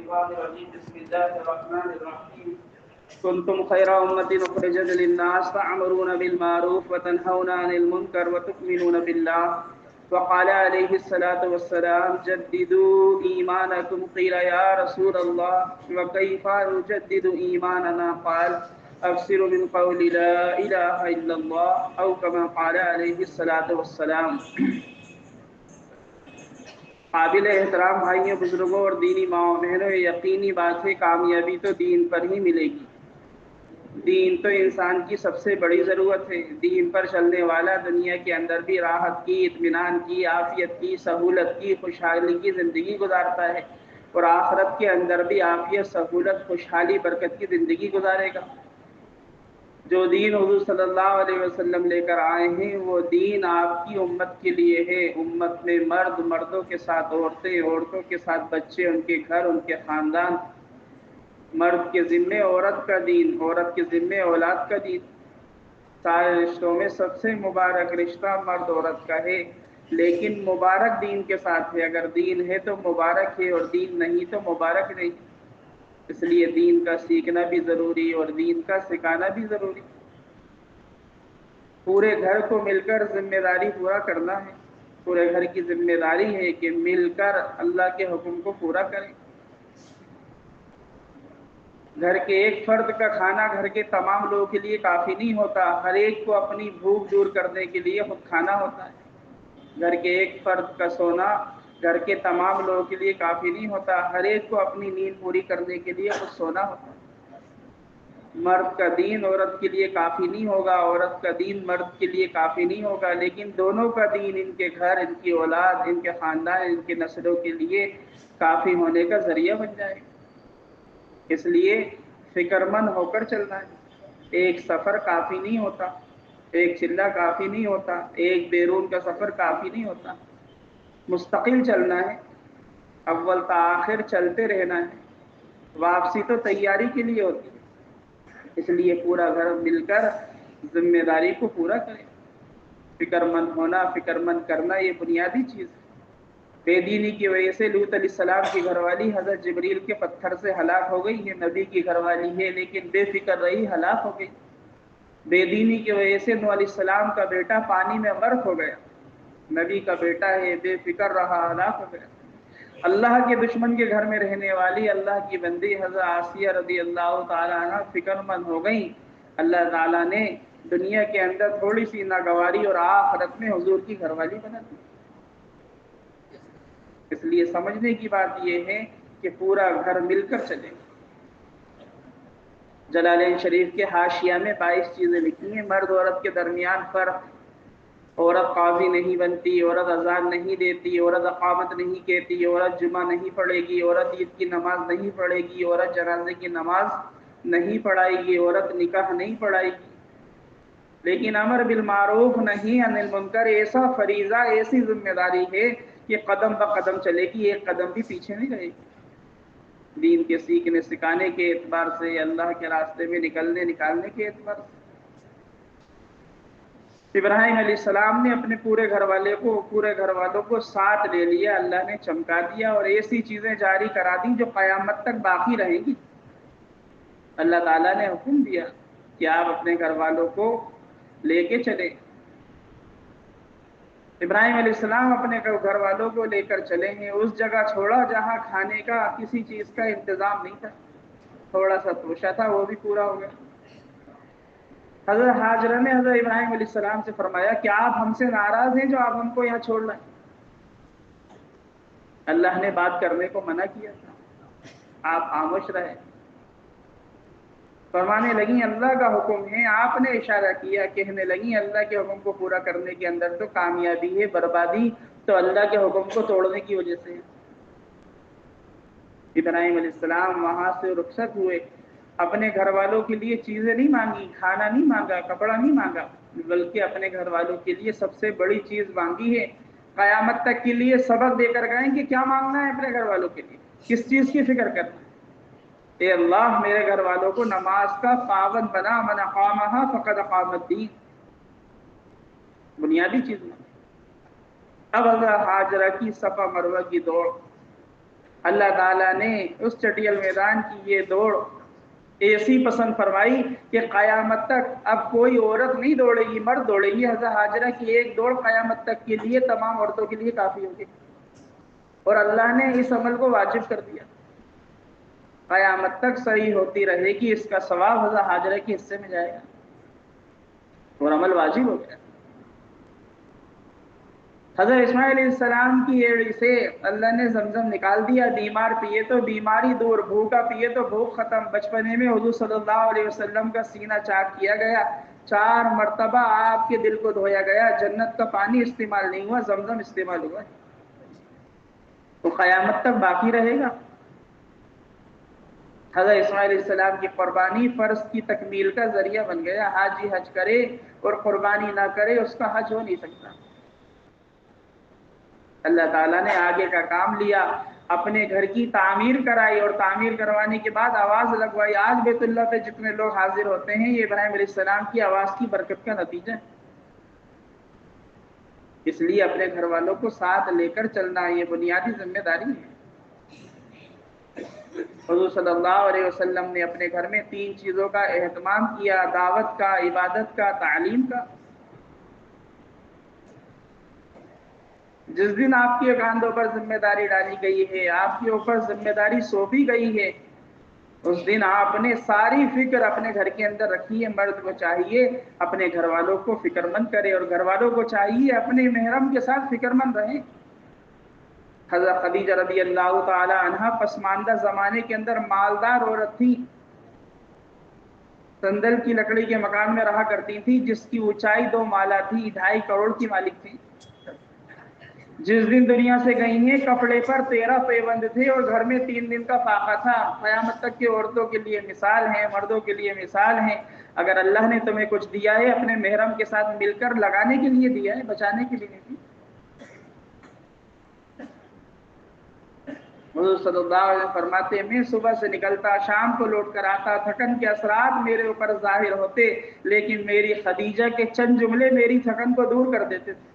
الشيطان الرجيم بسم الله الرحمن الرحيم كنتم خير أمة أخرجت للناس تأمرون بالمعروف وتنهون عن المنكر وتؤمنون بالله وقال عليه الصلاة والسلام جددوا إيمانكم قيل يا رسول الله وكيف نجدد إيماننا قال أبصر من قول لا إله إلا الله أو كما قال عليه الصلاة والسلام۔ قابل احترام بھائیوں، بزرگوں اور دینی ماؤں بہنوں، یقینی بات ہے کامیابی تو دین پر ہی ملے گی۔ دین تو انسان کی سب سے بڑی ضرورت ہے۔ دین پر چلنے والا دنیا کے اندر بھی راحت کی، اطمینان کی، عافیت کی، سہولت کی، خوشحالی کی زندگی گزارتا ہے، اور آخرت کے اندر بھی عافیت، سہولت، خوشحالی، برکت کی زندگی گزارے گا۔ جو دین حضور صلی اللہ علیہ وسلم لے کر آئے ہیں وہ دین آپ کی امت کے لیے ہے۔ امت میں مرد، مردوں کے ساتھ عورتیں، عورتوں کے ساتھ بچے، ان کے گھر، ان کے خاندان، مرد کے ذمے عورت کا دین، عورت کے ذمے اولاد کا دین۔ سارے رشتوں میں سب سے مبارک رشتہ مرد عورت کا ہے، لیکن مبارک دین کے ساتھ ہے۔ اگر دین ہے تو مبارک ہے، اور دین نہیں تو مبارک نہیں۔ اس لیے دین کا سیکھنا بھی ضروری اور دین کا سکھانا بھی ضروری۔ پورے گھر کو مل کر ذمہ داری پورا کرنا ہے۔ پورے گھر کی ذمہ داری ہے کہ مل کر اللہ کے حکم کو پورا کریں۔ گھر کے ایک فرد کا کھانا گھر کے تمام لوگوں کے لیے کافی نہیں ہوتا۔ ہر ایک کو اپنی بھوک دور کرنے کے لیے خود کھانا ہوتا ہے۔ گھر کے ایک فرد کا سونا گھر کے تمام لوگوں کے لیے کافی نہیں ہوتا۔ ہر ایک کو اپنی نیند پوری کرنے کے لیے خود سونا ہوتا ہے۔ مرد کا دین عورت کے لیے کافی نہیں ہوگا، عورت کا دین مرد کے لیے کافی نہیں ہوگا، لیکن دونوں کا دین ان کے گھر، ان کی اولاد، ان کے خاندان، ان کے نسلوں کے لیے کافی ہونے کا ذریعہ بن جائے گا۔ اس لیے فکر مند ہو کر چلنا ہے۔ ایک سفر کافی نہیں ہوتا، ایک چلہ کافی نہیں ہوتا، ایک بیرون کا سفر کافی نہیں ہوتا۔ مستقل چلنا ہے، اول تا آخر چلتے رہنا ہے۔ واپسی تو تیاری کے لیے ہوتی ہے۔ اس لیے پورا گھر مل کر ذمہ داری کو پورا کرے۔ فکر مند ہونا، فکر مند کرنا یہ بنیادی چیز ہے۔ بے دینی کی وجہ سے لوط علیہ السلام کی گھر والی حضرت جبریل کے پتھر سے ہلاک ہو گئی ہے۔ نبی کی گھر والی ہے لیکن بے فکر رہی، ہلاک ہو گئی۔ بے دینی کی وجہ سے نوح علیہ السلام کا بیٹا پانی میں غرق ہو گیا۔ نبی کا بیٹا ہے، بے فکر رہا، ہلاک ہو گیا۔ اللہ کے دشمن کے گھر میں رہنے والی اللہ کی بندی حضرت آسیہ رضی اللہ تعالیٰ عنہ فکر مند ہو گئیں۔ اللہ تعالیٰ نے دنیا کے اندر تھوڑی سی ناگواری اور آخرت میں حضور کی گھر والی بنا دی۔ اس لیے سمجھنے کی بات یہ ہے کہ پورا گھر مل کر چلے۔ جلالین شریف کے حاشیہ میں 22 چیزیں لکھی ہیں۔ مرد عورت کے درمیان فرق، عورت قاضی نہیں بنتی، عورت اذان نہیں دیتی، عورت اقامت نہیں کہتی، عورت جمعہ نہیں پڑھے گی، عورت عید کی نماز نہیں پڑھے گی، عورت جنازے کی نماز نہیں پڑھائے گی، عورت نکاح نہیں پڑھائے گی۔ لیکن امر بالمعروف نہی عن المنکر ایسا فریضہ، ایسی ذمہ داری ہے کہ قدم بقدم چلے گی، ایک قدم بھی پیچھے نہیں رہے گی۔ دین کے سیکھنے سکھانے کے اعتبار سے، اللہ کے راستے میں نکالنے کے اعتبار سے۔ ابراہیم علیہ السلام نے اپنے پورے گھر والوں کو ساتھ لے لیا، اللہ نے چمکا دیا اور ایسی چیزیں جاری کرا دی جو قیامت تک باقی رہیں گی۔ اللہ تعالیٰ نے حکم دیا کہ آپ اپنے گھر والوں کو لے کے چلیں۔ ابراہیم علیہ السلام اپنے گھر والوں کو لے کر چلے ہیں، اس جگہ چھوڑا جہاں کھانے کا کسی چیز کا انتظام نہیں تھا۔ تھوڑا سا توشہ تھا، وہ بھی پورا ہو گیا۔ حضرت ہاجرہ نے حضرت ابراہیم علیہ السلام سے فرمایا کہ آپ ہم سے ناراض ہیں جو آپ ہم کو یہاں چھوڑ رہے ہیں؟ اللہ نے بات کرنے کو منع کیا تھا، آپ خاموش رہے۔ فرمانے لگیں اللہ کا حکم ہے، آپ نے اشارہ کیا، کہنے لگیں اللہ کے حکم کو پورا کرنے کے اندر تو کامیابی ہے، بربادی تو اللہ کے حکم کو توڑنے کی وجہ سے۔ ابراہیم علیہ السلام وہاں سے رخصت ہوئے، اپنے گھر والوں کے لیے چیزیں نہیں مانگی، کھانا نہیں مانگا، کپڑا نہیں مانگا، بلکہ اپنے گھر والوں کے لیے سب سے بڑی چیز مانگی ہے۔ قیامت تک کے لیے سبق دے کر گئے کہ کیا مانگنا ہے اپنے گھر والوں کے لیے، کس چیز کی فکر کرنا ہے۔ اے اللہ میرے گھر والوں کو نماز کا پابند بنا، من اقامہا فقد اقام الدین، بنیادی چیز میں۔ اب حضرت ہاجرہ کی صفا مروہ کی دوڑ، اللہ تعالیٰ نے اس چٹیل میدان کی یہ دوڑ ایسی پسند فرمائی کہ قیامت تک اب کوئی عورت نہیں دوڑے گی، مرد دوڑے گی۔ حضرت ہاجرہ کی ایک دوڑ قیامت تک کے لیے تمام عورتوں کے لیے کافی ہوگی، اور اللہ نے اس عمل کو واجب کر دیا، قیامت تک صحیح ہوتی رہے گی، اس کا ثواب حضرت ہاجرہ کے حصے میں جائے گا، اور عمل واجب ہو گیا۔ حضرت اسماعیل علیہ السلام کی ایڑی سے اللہ نے زمزم نکال دیا، بیمار پیے تو بیماری دور، بھوکا پیے تو بھوک ختم۔ بچپنے میں حضور صلی اللہ علیہ وسلم کا سینہ چاک کیا گیا، 4 مرتبہ آپ کے دل کو دھویا گیا، جنت کا پانی استعمال نہیں ہوا، زمزم استعمال ہوا، تو قیامت تک باقی رہے گا۔ حضرت اسماعیل علیہ السلام کی قربانی فرض کی تکمیل کا ذریعہ بن گیا۔ حاجی حج کرے اور قربانی نہ کرے اس کا حج ہو نہیں سکتا۔ اللہ تعالیٰ نے آگے کا کام لیا، اپنے گھر کی تعمیر کرائی، اور تعمیر کروانے کے بعد آواز لگوائی۔ آج بیت اللہ پہ جتنے لوگ حاضر ہوتے ہیں یہ ابراہیم علیہ السلام کی آواز کی برکت کا نتیجہ ہے۔ اس لیے اپنے گھر والوں کو ساتھ لے کر چلنا یہ بنیادی ذمہ داری ہے۔ حضور صلی اللہ علیہ وسلم نے اپنے گھر میں 3 چیزوں کا اہتمام کیا، دعوت کا، عبادت کا، تعلیم کا۔ جس دن آپ کے کاندھوں پر ذمہ داری ڈالی گئی ہے، آپ کے اوپر ذمہ داری سونپی گئی ہے، اس دن آپ نے ساری فکر اپنے گھر کے اندر رکھی ہے۔ مرد کو چاہیے اپنے گھر والوں کو فکر مند کرے، اور گھر والوں کو چاہیے اپنے محرم کے ساتھ فکر مند رہیں۔ حضرت خدیجہ رضی اللہ تعالی عنہ پسماندہ زمانے کے اندر مالدار عورت تھی، سندل کی لکڑی کے مکان میں رہا کرتی تھی، جس کی اونچائی 2 مالا تھی، 2.5 کروڑ کی مالک تھی۔ جس دن دنیا سے گئی ہیں کپڑے پر 13 پیوند تھے، اور گھر میں 3 دن کا فاقہ تھا۔ قیامت تک کے عورتوں کے لیے مثال ہیں، مردوں کے لیے مثال ہیں۔ اگر اللہ نے تمہیں کچھ دیا ہے اپنے محرم کے ساتھ مل کر لگانے کے لیے دیا ہے، بچانے کے لیے نہیں۔ حضور صلی اللہ علیہ وسلم فرماتے ہیں میں صبح سے نکلتا، شام کو لوٹ کر آتا، تھکن کے اثرات میرے اوپر ظاہر ہوتے، لیکن میری خدیجہ کے چند جملے میری تھکن کو دور کر دیتے تھے۔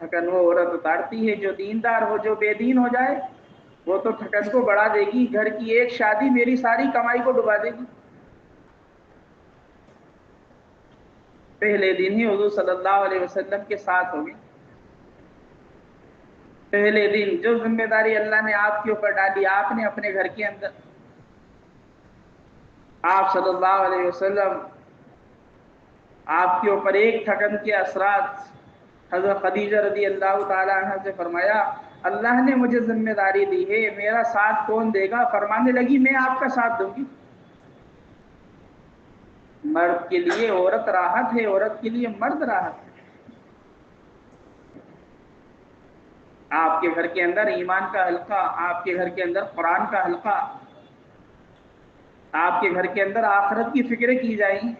تھکن وہ عورت اتارتی ہے جو دیندار ہو، جو بے دین ہو جائے وہ تو تھکن کو بڑھا دے گی۔ گھر کی ایک شادی میری ساری کمائی کو ڈبا دے گی۔ پہلے دن ہی حضور صلی اللہ علیہ وسلم کے ساتھ ہوگی۔ پہلے دن جو ذمہ داری اللہ نے آپ کے اوپر ڈالی، آپ نے اپنے گھر کے اندر، آپ صلی اللہ علیہ وسلم، آپ کے اوپر ایک تھکن کے اثرات۔ حضرت خدیجہ رضی اللہ تعالی عنہ سے فرمایا اللہ نے مجھے ذمہ داری دی ہے، میرا ساتھ کون دے گا؟ فرمانے لگی میں آپ کا ساتھ دوں گی۔ مرد کے لیے عورت راحت ہے، عورت کے لیے مرد راحت ہے۔ آپ کے گھر کے اندر ایمان کا حلقہ، آپ کے گھر کے اندر قرآن کا حلقہ، آپ کے گھر کے اندر آخرت کی فکریں کی جائیں۔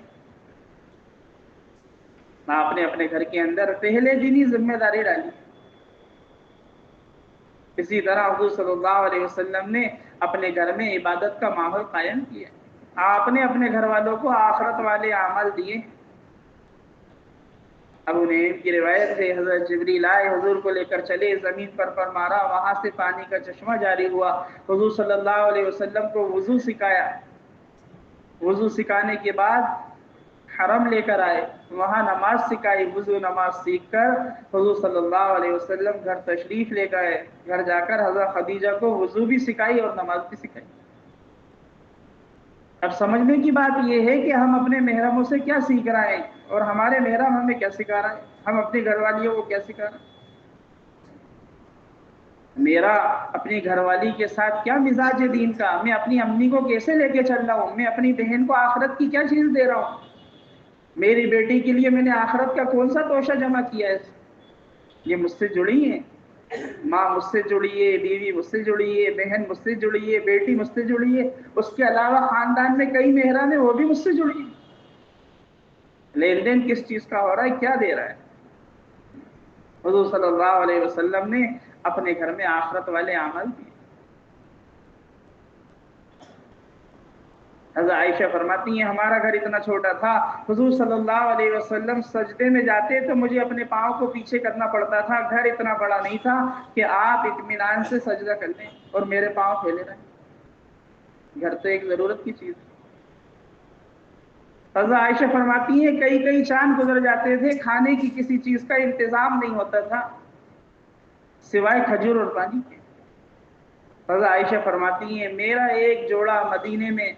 آپ نے اپنے گھر کے اندر پہلے دن ہی ذمہ داری ڈالی۔ اسی طرح حضور صلی اللہ علیہ وسلم نے اپنے گھر میں عبادت کا ماحول قائم کیا۔ آپ نے اپنے گھر والوں کو آخرت والے اعمال دیے۔ ابو نعیم کی روایت ہے حضرت جبریل آئے، حضور کو لے کر چلے، زمین پر مارا، وہاں سے پانی کا چشمہ جاری ہوا۔ حضور صلی اللہ علیہ وسلم کو وضو سکھایا، وضو سکھانے کے بعد حرم لے کر آئے، وہاں نماز سکھائی۔ وضو نماز سیکھ کر حضور صلی اللہ علیہ وسلم گھر تشریف لے گئے۔ گھر جا کر حضرت خدیجہ کو وضو بھی سکھائی اور نماز بھی سکھائی۔ اب سمجھنے کی بات یہ ہے کہ ہم اپنے محرموں سے کیا سیکھ رہے ہیں اور ہمارے محرم ہمیں کیا سکھا رہا ہے، ہم اپنی گھر والیوں کو کیا سکھا رہے ہیں۔ میرا اپنی گھر والی کے ساتھ کیا مزاج ہے دین کا، میں اپنی امی کو کیسے لے کے چل رہا ہوں، میں اپنی بہن کو آخرت کی کیا چیز دے رہا ہوں، میری بیٹی کے لیے میں نے آخرت کا کون سا توشہ جمع کیا ہے۔ یہ مجھ سے جڑی ہیں، ماں مجھ سے جڑی ہے، بیوی مجھ سے جڑی ہے، بہن مجھ سے جڑی ہے، بیٹی مجھ سے جڑی ہے، اس کے علاوہ خاندان میں کئی محرم ہیں وہ بھی مجھ سے جڑی ہیں۔ لین دین کس چیز کا ہو رہا ہے، کیا دے رہا ہے۔ حضور صلی اللہ علیہ وسلم نے اپنے گھر میں آخرت والے عمل دیے۔ حضرت عائشہ فرماتی ہیں ہمارا گھر اتنا چھوٹا تھا، حضور صلی اللہ علیہ وسلم سجدے میں جاتے تو مجھے اپنے پاؤں کو پیچھے کرنا پڑتا تھا، گھر اتنا بڑا نہیں تھا کہ آپ اطمینان سے سجدہ کر لیں اور میرے پاؤں پھیلے رہیں، گھر تو ایک ضرورت کی چیز ہے۔ حضرت عائشہ فرماتی ہیں کئی کئی چاند گزر جاتے تھے، کھانے کی کسی چیز کا انتظام نہیں ہوتا تھا سوائے کھجور اور پانی کے۔ حضرت عائشہ فرماتی ہیں میرا ایک جوڑا مدینے میں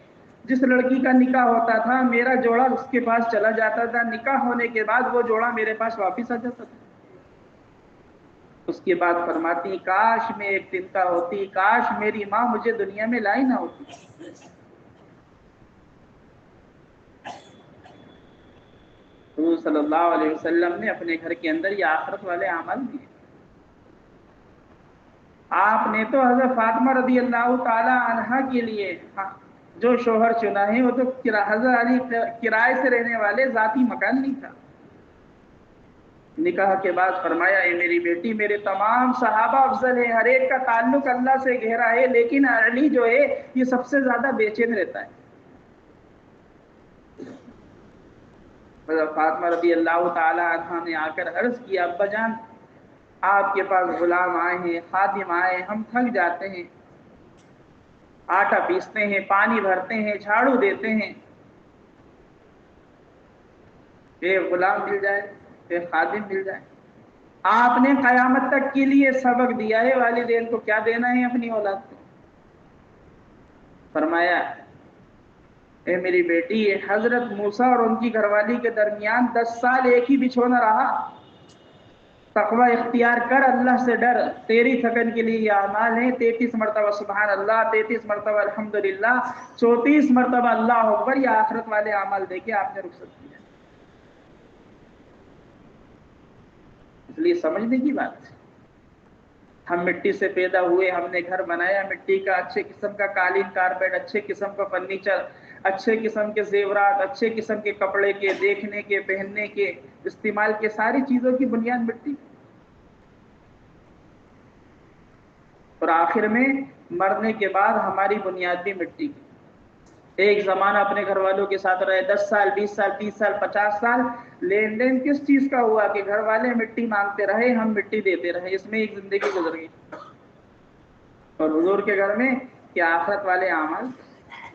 جس لڑکی کا نکاح ہوتا تھا، میرا جوڑا اس کے پاس چلا جاتا تھا، نکاح ہونے کے بعد وہ جوڑا میرے پاس واپس آ جاتا تھا۔ اس کے بعد فرماتی کاش میں ایک دن کا ہوتی، کاش میری ماں مجھے دنیا میں لائی نہ ہوتی۔ حضور صلی اللہ علیہ وسلم نے اپنے گھر کے اندر یہ آخرت والے عمل دیے۔ آپ نے تو حضرت فاطمہ رضی اللہ تعالی عنہا کے لیے جو شوہر چنا ہے وہ تو حضرت علی کرائے سے رہنے والے ذاتی مکان نہیں تھا۔ نکاح کے بعد فرمایا اے میری بیٹی میرے تمام صحابہ افضل ہیں، ہر ایک کا تعلق اللہ سے گہرا ہے، لیکن علی جو ہے یہ سب سے زیادہ بے چین رہتا ہے۔ حضرت فاطمہ رضی اللہ تعالی عنہا نے آ کر عرض کیا ابا جان آپ کے پاس غلام آئے ہیں، خادم آئے، ہم تھک جاتے ہیں، آٹا پیستے ہیں، پانی بھرتے ہیں، جھاڑو دیتے ہیں، ایک غلام مل جائے، ایک خادم مل جائے۔ آپ نے قیامت تک کے لیے سبق دیا ہے والدین کو کیا دینا ہے اپنی اولاد کو۔ فرمایا اے میری بیٹی حضرت موسیٰ اور ان کی گھر والی کے درمیان 10 سال ایک ہی بچھونا رہا، تقوی اختیار کر، اللہ سے ڈر، تیری تھکن کے لیے یہ اعمال ہیں، 33 مرتبہ سبحان اللہ، 33 مرتبہ الحمدللہ، 34 مرتبہ اللہ اکبر، یہ آخرت والے اعمال دے کے آپ نے رخصت کیا۔ اس لیے سمجھنے کی بات ہے، ہم مٹی سے پیدا ہوئے، ہم نے گھر بنایا مٹی کا، اچھے قسم کا قالین کارپیٹ، اچھے قسم کا فرنیچر، اچھے قسم کے زیورات، اچھے قسم کے کپڑے کے، دیکھنے کے، پہننے کے، استعمال کے، ساری چیزوں کی بنیاد مٹی، اور آخر میں مرنے کے بعد ہماری بنیاد بھی مٹی کی۔ ایک زمانہ اپنے گھر والوں کے ساتھ رہے 10 سال 20 سال 30 سال 50 سال، لین دین کس چیز کا ہوا کہ گھر والے مٹی مانگتے رہے، ہم مٹی دیتے رہے، اس میں ایک زندگی گزر گئی۔ اور حضور کے گھر میں کیا آخرت والے اعمال،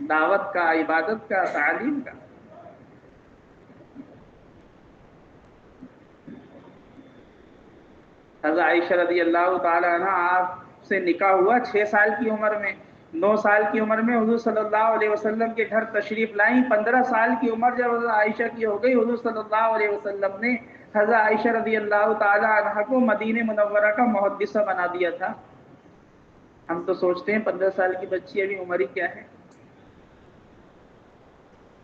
دعوت کا، عبادت کا، تعلیم کا۔ حضرت عائشہ رضی اللہ تعالی عنہ آپ سے نکاح ہوا 6 سال کی عمر میں، 9 سال کی عمر میں حضور صلی اللہ علیہ وسلم کے گھر تشریف لائیں، 15 سال کی عمر جب حضرت عائشہ کی ہو گئی، حضور صلی اللہ علیہ وسلم نے حضرت عائشہ رضی اللہ تعالی عنہ کو مدینہ منورہ کا محدثہ بنا دیا تھا۔ ہم تو سوچتے ہیں 15 سال کی بچی ابھی عمر ہی کیا ہے۔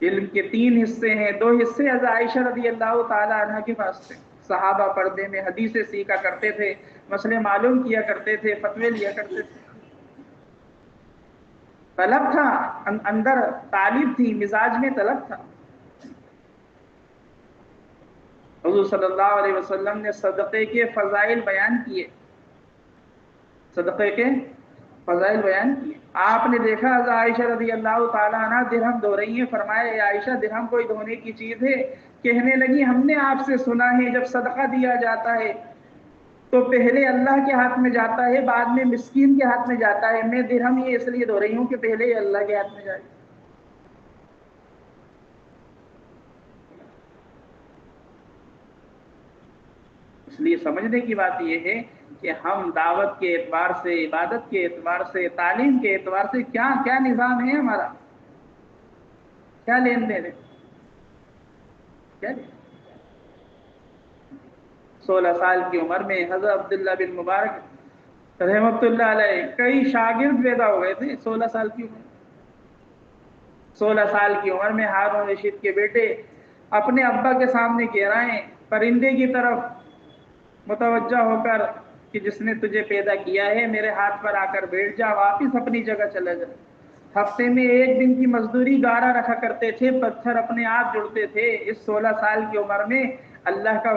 علم کے 3 حصے ہیں، 2 حصے حضرت عائشہ رضی اللہ تعالی عنہ کے پاس تھے، صحابہ پردے میں حدیثیں سیکھا کرتے تھے، مسئلے معلوم کیا کرتے تھے، فتوے لیا کرتے تھے، طلب تھا اندر، تعلیم تھی، مزاج میں طلب تھا۔ حضور صلی اللہ علیہ وسلم نے صدقے کے فضائل بیان کیے، صدقے کے فضائل بیان کیے۔ آپ نے دیکھا حضرت عائشہ رضی اللہ تعالیٰ عنہ درہم دھو رہی ہیں، فرمایا اے عائشہ درہم کوئی دھونے کی چیز ہے؟ کہنے لگی ہم نے آپ سے سنا ہے جب صدقہ دیا جاتا ہے تو پہلے اللہ کے ہاتھ میں جاتا ہے، بعد میں مسکین کے ہاتھ میں جاتا ہے، میں درہم یہ اس لیے دھو رہی ہوں کہ پہلے اللہ کے ہاتھ میں جائے۔ اس لیے سمجھنے کی بات یہ ہے کہ ہم دعوت کے اعتبار سے، عبادت کے اعتبار سے، تعلیم کے اعتبار سے کیا کیا نظام ہے ہمارا، کیا لین دین ہے، کیا 16 سال کی عمر میں حضرت عبداللہ بن مبارک رحمۃ اللہ علیہ کئی شاگرد پیدا ہو گئے تھے 16 سال کی عمر۔ 16 سال کی عمر میں ہارون رشید کے بیٹے اپنے ابا کے سامنے کہہ رہے ہیں پرندے کی طرف متوجہ ہو کر کہ جس نے تجھے پیدا کیا ہے میرے ہاتھ پر آ کر بیٹھ جا، واپس اپنی جگہ چلا جا۔ ہفتے میں 1 دن کی مزدوری گارا رکھا کرتے تھے، پتھر اپنے آپ جڑتے تھے۔ اس 16 سال کی عمر میں اللہ کا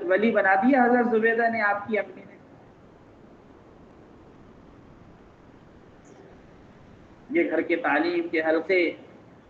ولی بنا دیا حضرت زبیدہ نے، آپ کی امی نے۔ یہ گھر کے تعلیم کے حلقے،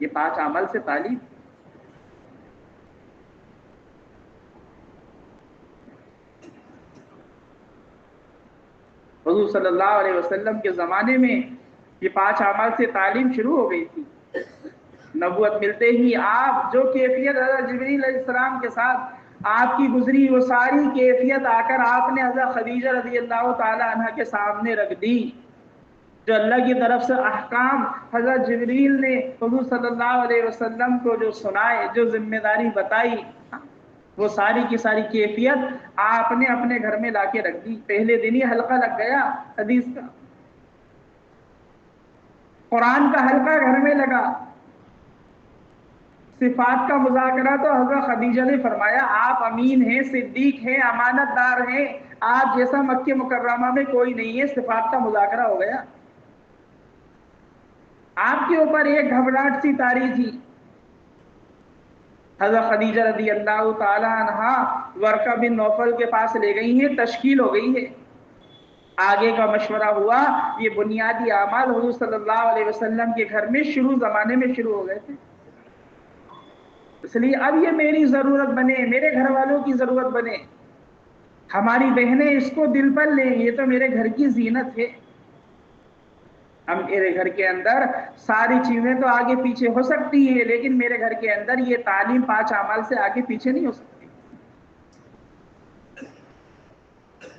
یہ 5 عمل سے تعلیم. حضور صلی اللہ علیہ وسلم کے زمانے میں یہ 5 اعمال سے تعلیم شروع ہو گئی تھی. نبوت ملتے ہی آپ جو کیفیت حضرت جبریل علیہ السلام کے ساتھ آپ کی گزری وہ ساری کیفیت آ کر آپ نے حضرت خدیجہ رضی اللہ تعالی عنہ کے سامنے رکھ دی. جو اللہ کی طرف سے احکام حضرت جبریل نے حضور صلی اللہ علیہ وسلم کو جو سنائے، جو ذمہ داری بتائی، وہ ساری کی ساری کیفیت آپ نے اپنے گھر میں لا کے رکھ دی. پہلے دن ہی حلقہ لگ گیا حدیث کا، قرآن کا حلقہ گھر میں لگا. صفات کا مذاکرہ تو حضرت خدیجہ نے فرمایا آپ امین ہیں، صدیق ہیں، امانت دار ہیں، آپ جیسا مکہ مکرمہ میں کوئی نہیں ہے. صفات کا مذاکرہ ہو گیا. آپ کے اوپر ایک گھبراہٹ سی طاری تھی. حضرت خدیجہ رضی اللہ تعالی عنہا ورقہ بن نوفل کے پاس لے گئی ہیں، تشکیل ہو گئی ہے. آگے کا مشورہ ہوا. یہ بنیادی اعمال حضور صلی اللہ علیہ وسلم کے گھر میں زمانے میں شروع ہو گئے تھے. اس لیے اب یہ میری ضرورت بنے، میرے گھر والوں کی ضرورت بنے. ہماری بہنیں اس کو دل پر لیں، یہ تو میرے گھر کی زینت ہے. ہم میرے گھر کے اندر ساری چیزیں تو آگے پیچھے ہو سکتی ہیں، لیکن میرے گھر کے اندر یہ تعلیم 5 اعمال سے آگے پیچھے نہیں ہو سکتی.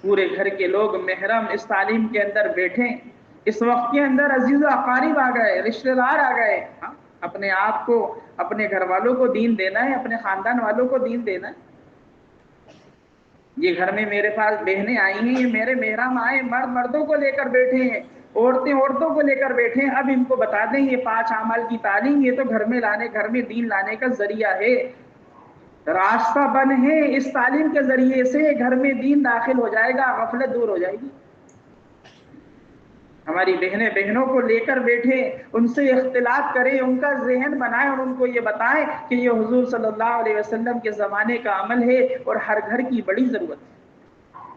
پورے گھر کے لوگ محرم اس تعلیم کے اندر بیٹھیں. اس وقت کے اندر عزیز و اقارب آ گئے، رشتہ دار آ گئے. اپنے آپ کو، اپنے گھر والوں کو دین دینا ہے، اپنے خاندان والوں کو دین دینا ہے. یہ گھر میں میرے پاس بہنیں آئی ہیں، یہ میرے محرم آئے، مرد مردوں کو لے کر بیٹھے ہیں، عورتیں عورتوں کو لے کر بیٹھے ہیں. اب ان کو بتا دیں یہ 5 اعمال کی تعلیم یہ تو گھر میں دین لانے کا ذریعہ ہے، راستہ بند ہے. اس تعلیم کے ذریعے سے گھر میں دین داخل ہو جائے گا، غفلت دور ہو جائے گی. ہماری بہنوں کو لے کر بیٹھے، ان سے اختلاط کریں، ان کا ذہن بنائیں اور ان کو یہ بتائیں کہ یہ حضور صلی اللہ علیہ وسلم کے زمانے کا عمل ہے اور ہر گھر کی بڑی ضرورت ہے.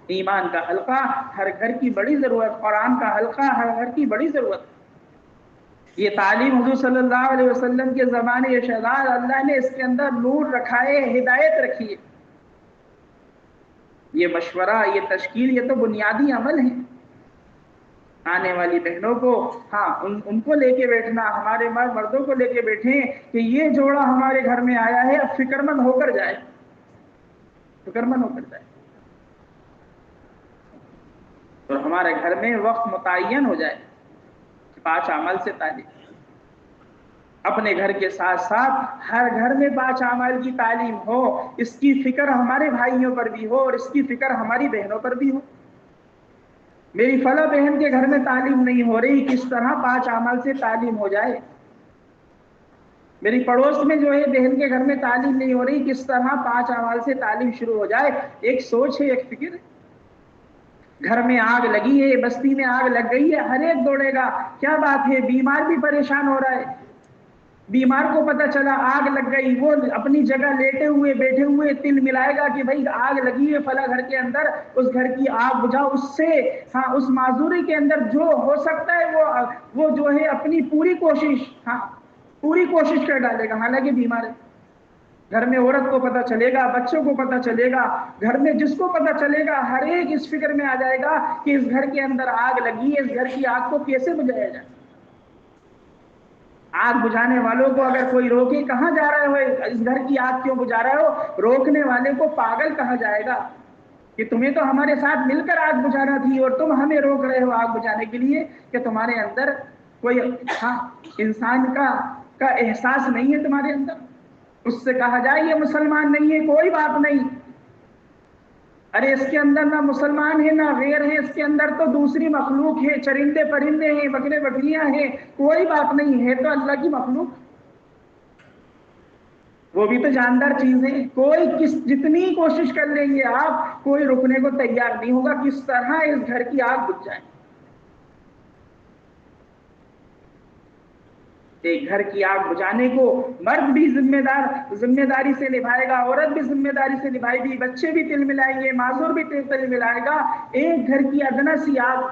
ایمان کا حلقہ ہر گھر کی بڑی ضرورت، قرآن کا حلقہ ہر گھر کی بڑی ضرورت. یہ تعلیم حضور صلی اللہ علیہ وسلم کے زمانے شہزاد اللہ نے اس کے اندر نور رکھا ہے، ہدایت رکھی ہے. یہ مشورہ، یہ تشکیل، یہ تو بنیادی عمل ہے. آنے والی بہنوں کو ان کو لے کے بیٹھنا، ہمارے مردوں کو لے کے بیٹھیں کہ یہ جوڑا ہمارے گھر میں آیا ہے، اب فکر مند ہو کر جائے، فکر مند ہو کر جائے. اور ہمارے گھر میں وقت متعین ہو جائے. 5 اعمال سے تعلیم اپنے گھر کے ساتھ ساتھ ہر گھر میں 5 اعمال کی تعلیم ہو. اس کی فکر ہمارے بھائیوں پر بھی ہو اور اس کی فکر ہماری بہنوں پر بھی ہو. میری فلاں بہن کے گھر میں تعلیم نہیں ہو رہی، کس طرح 5 اعمال سے تعلیم ہو جائے. میری پڑوس میں جو ہے بہن کے گھر میں تعلیم نہیں ہو رہی، کس طرح 5 اعمال سے تعلیم شروع ہو جائے. ایک سوچ ہے، ایک فکر ہے. گھر میں آگ لگی ہے، بستی میں آگ لگ گئی ہے، ہر ایک دوڑے گا. کیا بات ہے؟ بیمار بھی پریشان ہو رہا ہے. بیمار کو پتہ چلا آگ لگ گئی، وہ اپنی جگہ لیٹے ہوئے بیٹھے ہوئے تل ملائے گا کہ بھائی آگ لگی ہے فلاں گھر کے اندر، اس گھر کی آگ بجھاؤ. اس سے اس معذوری کے اندر جو ہو سکتا ہے وہ جو ہے اپنی پوری کوشش کر ڈالے گا، حالانکہ بیمار ہے. گھر میں عورت کو پتہ چلے گا، بچوں کو پتہ چلے گا، گھر میں جس کو پتہ چلے گا ہر ایک اس فکر میں آ جائے گا کہ اس گھر کے اندر آگ لگی ہے، اس گھر کی آگ کو کیسے بجھایا جائے. آگ بجھانے والوں کو اگر کوئی روکے، کہاں جا رہے ہو، اس گھر کی آگ کیوں بجھا رہے ہو، روکنے والے کو پاگل کہا جائے گا کہ تمہیں تو ہمارے ساتھ مل کر آگ بجھانا تھی اور تم ہمیں روک رہے ہو آگ بجھانے کے لیے کہ تمہارے اندر کوئی انسان کا احساس نہیں ہے تمہارے اندر. اس سے کہا جائے یہ مسلمان نہیں ہے، کوئی بات نہیں. ارے اس کے اندر نہ مسلمان ہے نہ غیر ہے، اس کے اندر تو دوسری مخلوق ہے، چرندے پرندے ہیں، بکرے بکریاں ہیں، کوئی بات نہیں ہے، تو اللہ کی مخلوق، وہ بھی تو جاندار چیز ہے. جتنی کوشش کر لیں گے آپ، کوئی رکنے کو تیار نہیں ہوگا کس طرح اس گھر کی آگ بجھ جائے. ایک گھر کی آگ بجھانے کو مرد بھی ذمہ داری سے نبھائے گا، عورت بھی ذمہ داری سے نبھائے گی، بچے بھی تل ملائیں گے، معذور بھی تل ملائے گا. ایک گھر کی ادنا سی آگ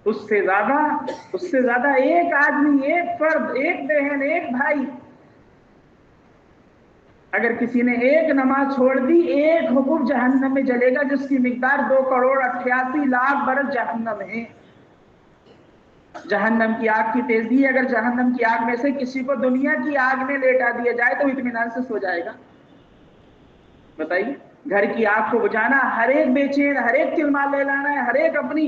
اس سے زیادہ ایک آدمی، ایک فرد، ایک بہن، ایک بھائی، اگر کسی نے ایک نماز چھوڑ دی، ایک حکم جہنم میں جلے گا جس کی مقدار 2,88,00,000 برس جہنم ہے۔ جہنم کی آگ کی تیزی، اگر جہنم کی آگ میں سے کسی کو دنیا کی آگ میں لیٹا دیا جائے تو اطمینان سے سو جائے گا؟ بتائیے، گھر کی آگ کو بجھانا، ہر ایک بے چین، ہر ایک چلما لے لانا ہے، ہر ایک اپنی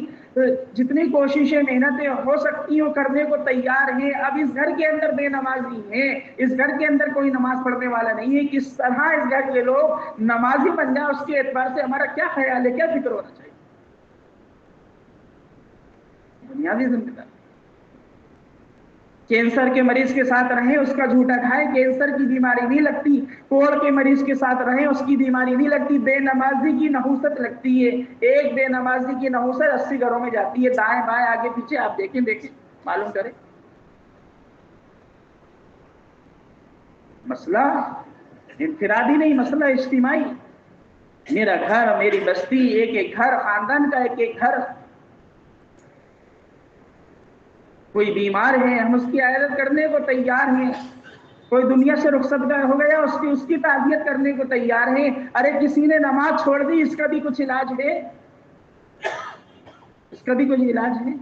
جتنی کوششیں محنتیں ہو سکتی ہوں کرنے کو تیار ہیں۔ اب اس گھر کے اندر بے نمازی ہیں، اس گھر کے اندر کوئی نماز پڑھنے والا نہیں ہے، کس طرح اس گھر کے لوگ نمازی بن جائیں، اس کے اعتبار سے ہمارا کیا خیال ہے، کیا فکر ہونا چاہیے؟ بنیادی ذمہ داری۔ کینسر کے مریض کے ساتھ رہیں، اس کا جھوٹا کھائیں، کینسر کی بیماری نہیں لگتی۔ کوڑ کے مریض کے ساتھ رہیں، اس کی بیماری نہیں لگتی۔ بے نمازی کی نحوست لگتی ہے، ایک بے نمازی کی نحوست 80 گھروں میں جاتی ہے، دائیں بائیں آگے پیچھے، آپ دیکھیں معلوم کریں۔ مسئلہ انفرادی نہیں، مسئلہ اجتماعی۔ میرا گھر، میری بستی، ایک ایک گھر، خاندان کا ایک ایک گھر، کوئی بیمار ہے ہم اس کی عیادت کرنے کو تیار ہیں، کوئی دنیا سے رخصت ہو گیا اس کی تعزیت کرنے کو تیار ہیں۔ ارے کسی نے نماز چھوڑ دی، اس کا بھی کچھ علاج ہے، اس کا بھی کچھ علاج ہے۔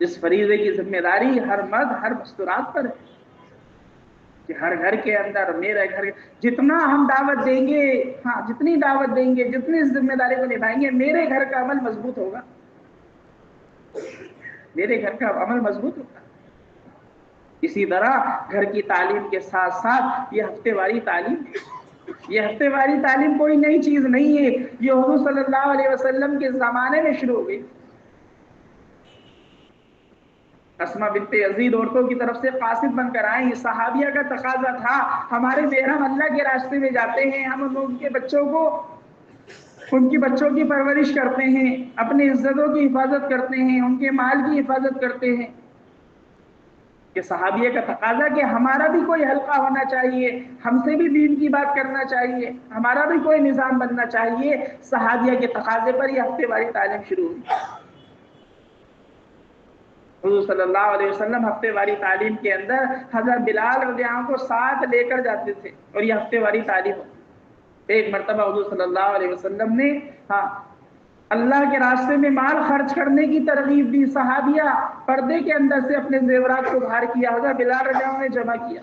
اس فریضے کی ذمہ داری ہر مرد، ہر مستورات پر ہے کہ ہر گھر کے اندر، میرے گھر، جتنا ہم دعوت دیں گے، ہاں جتنی دعوت دیں گے، جتنی اس ذمہ داری کو نبھائیں گے، میرے گھر کا عمل مضبوط ہوگا، میرے گھر کا عمل مضبوط ہوگا۔ اسی طرح گھر کی تعلیم کے ساتھ ساتھ یہ ہفتے واری تعلیم، یہ ہفتے واری تعلیم کوئی نئی چیز نہیں ہے، یہ حضور صلی اللہ علیہ وسلم کے زمانے میں شروع ہو گئی۔ اسما بنت یزید عورتوں کی طرف سے قاصد بن کر آئیں، صحابیہ کا تقاضا تھا، ہمارے محرم اللہ کے راستے میں جاتے ہیں، ہم ان کے بچوں کو، ان کی بچوں کی پرورش کرتے ہیں، اپنی عزتوں کی حفاظت کرتے ہیں، ان کے مال کی حفاظت کرتے ہیں۔ کہ صحابیہ کا تقاضا کہ ہمارا بھی کوئی حلقہ ہونا چاہیے، ہم سے بھی دین کی بات کرنا چاہیے، ہمارا بھی کوئی نظام بننا چاہیے۔ صحابیہ کے تقاضے پر یہ ہفتے واری تعلیم شروع ہوئی۔ حضور صلی اللہ علیہ وسلم ہفتے واری تعلیم کے اندر حضرت بلال رضی اللہ عنہ کو ساتھ لے کر جاتے تھے، اور یہ ہفتے واری تعلیم ہو۔ ایک مرتبہ حضور صلی اللہ علیہ وسلم نے اللہ کے راستے میں مال خرچ کرنے کی ترغیب دی، صحابیہ پردے کے اندر سے اپنے زیورات کو باہر کیا، حضرت بلال رضی اللہ عنہ نے جمع کیا۔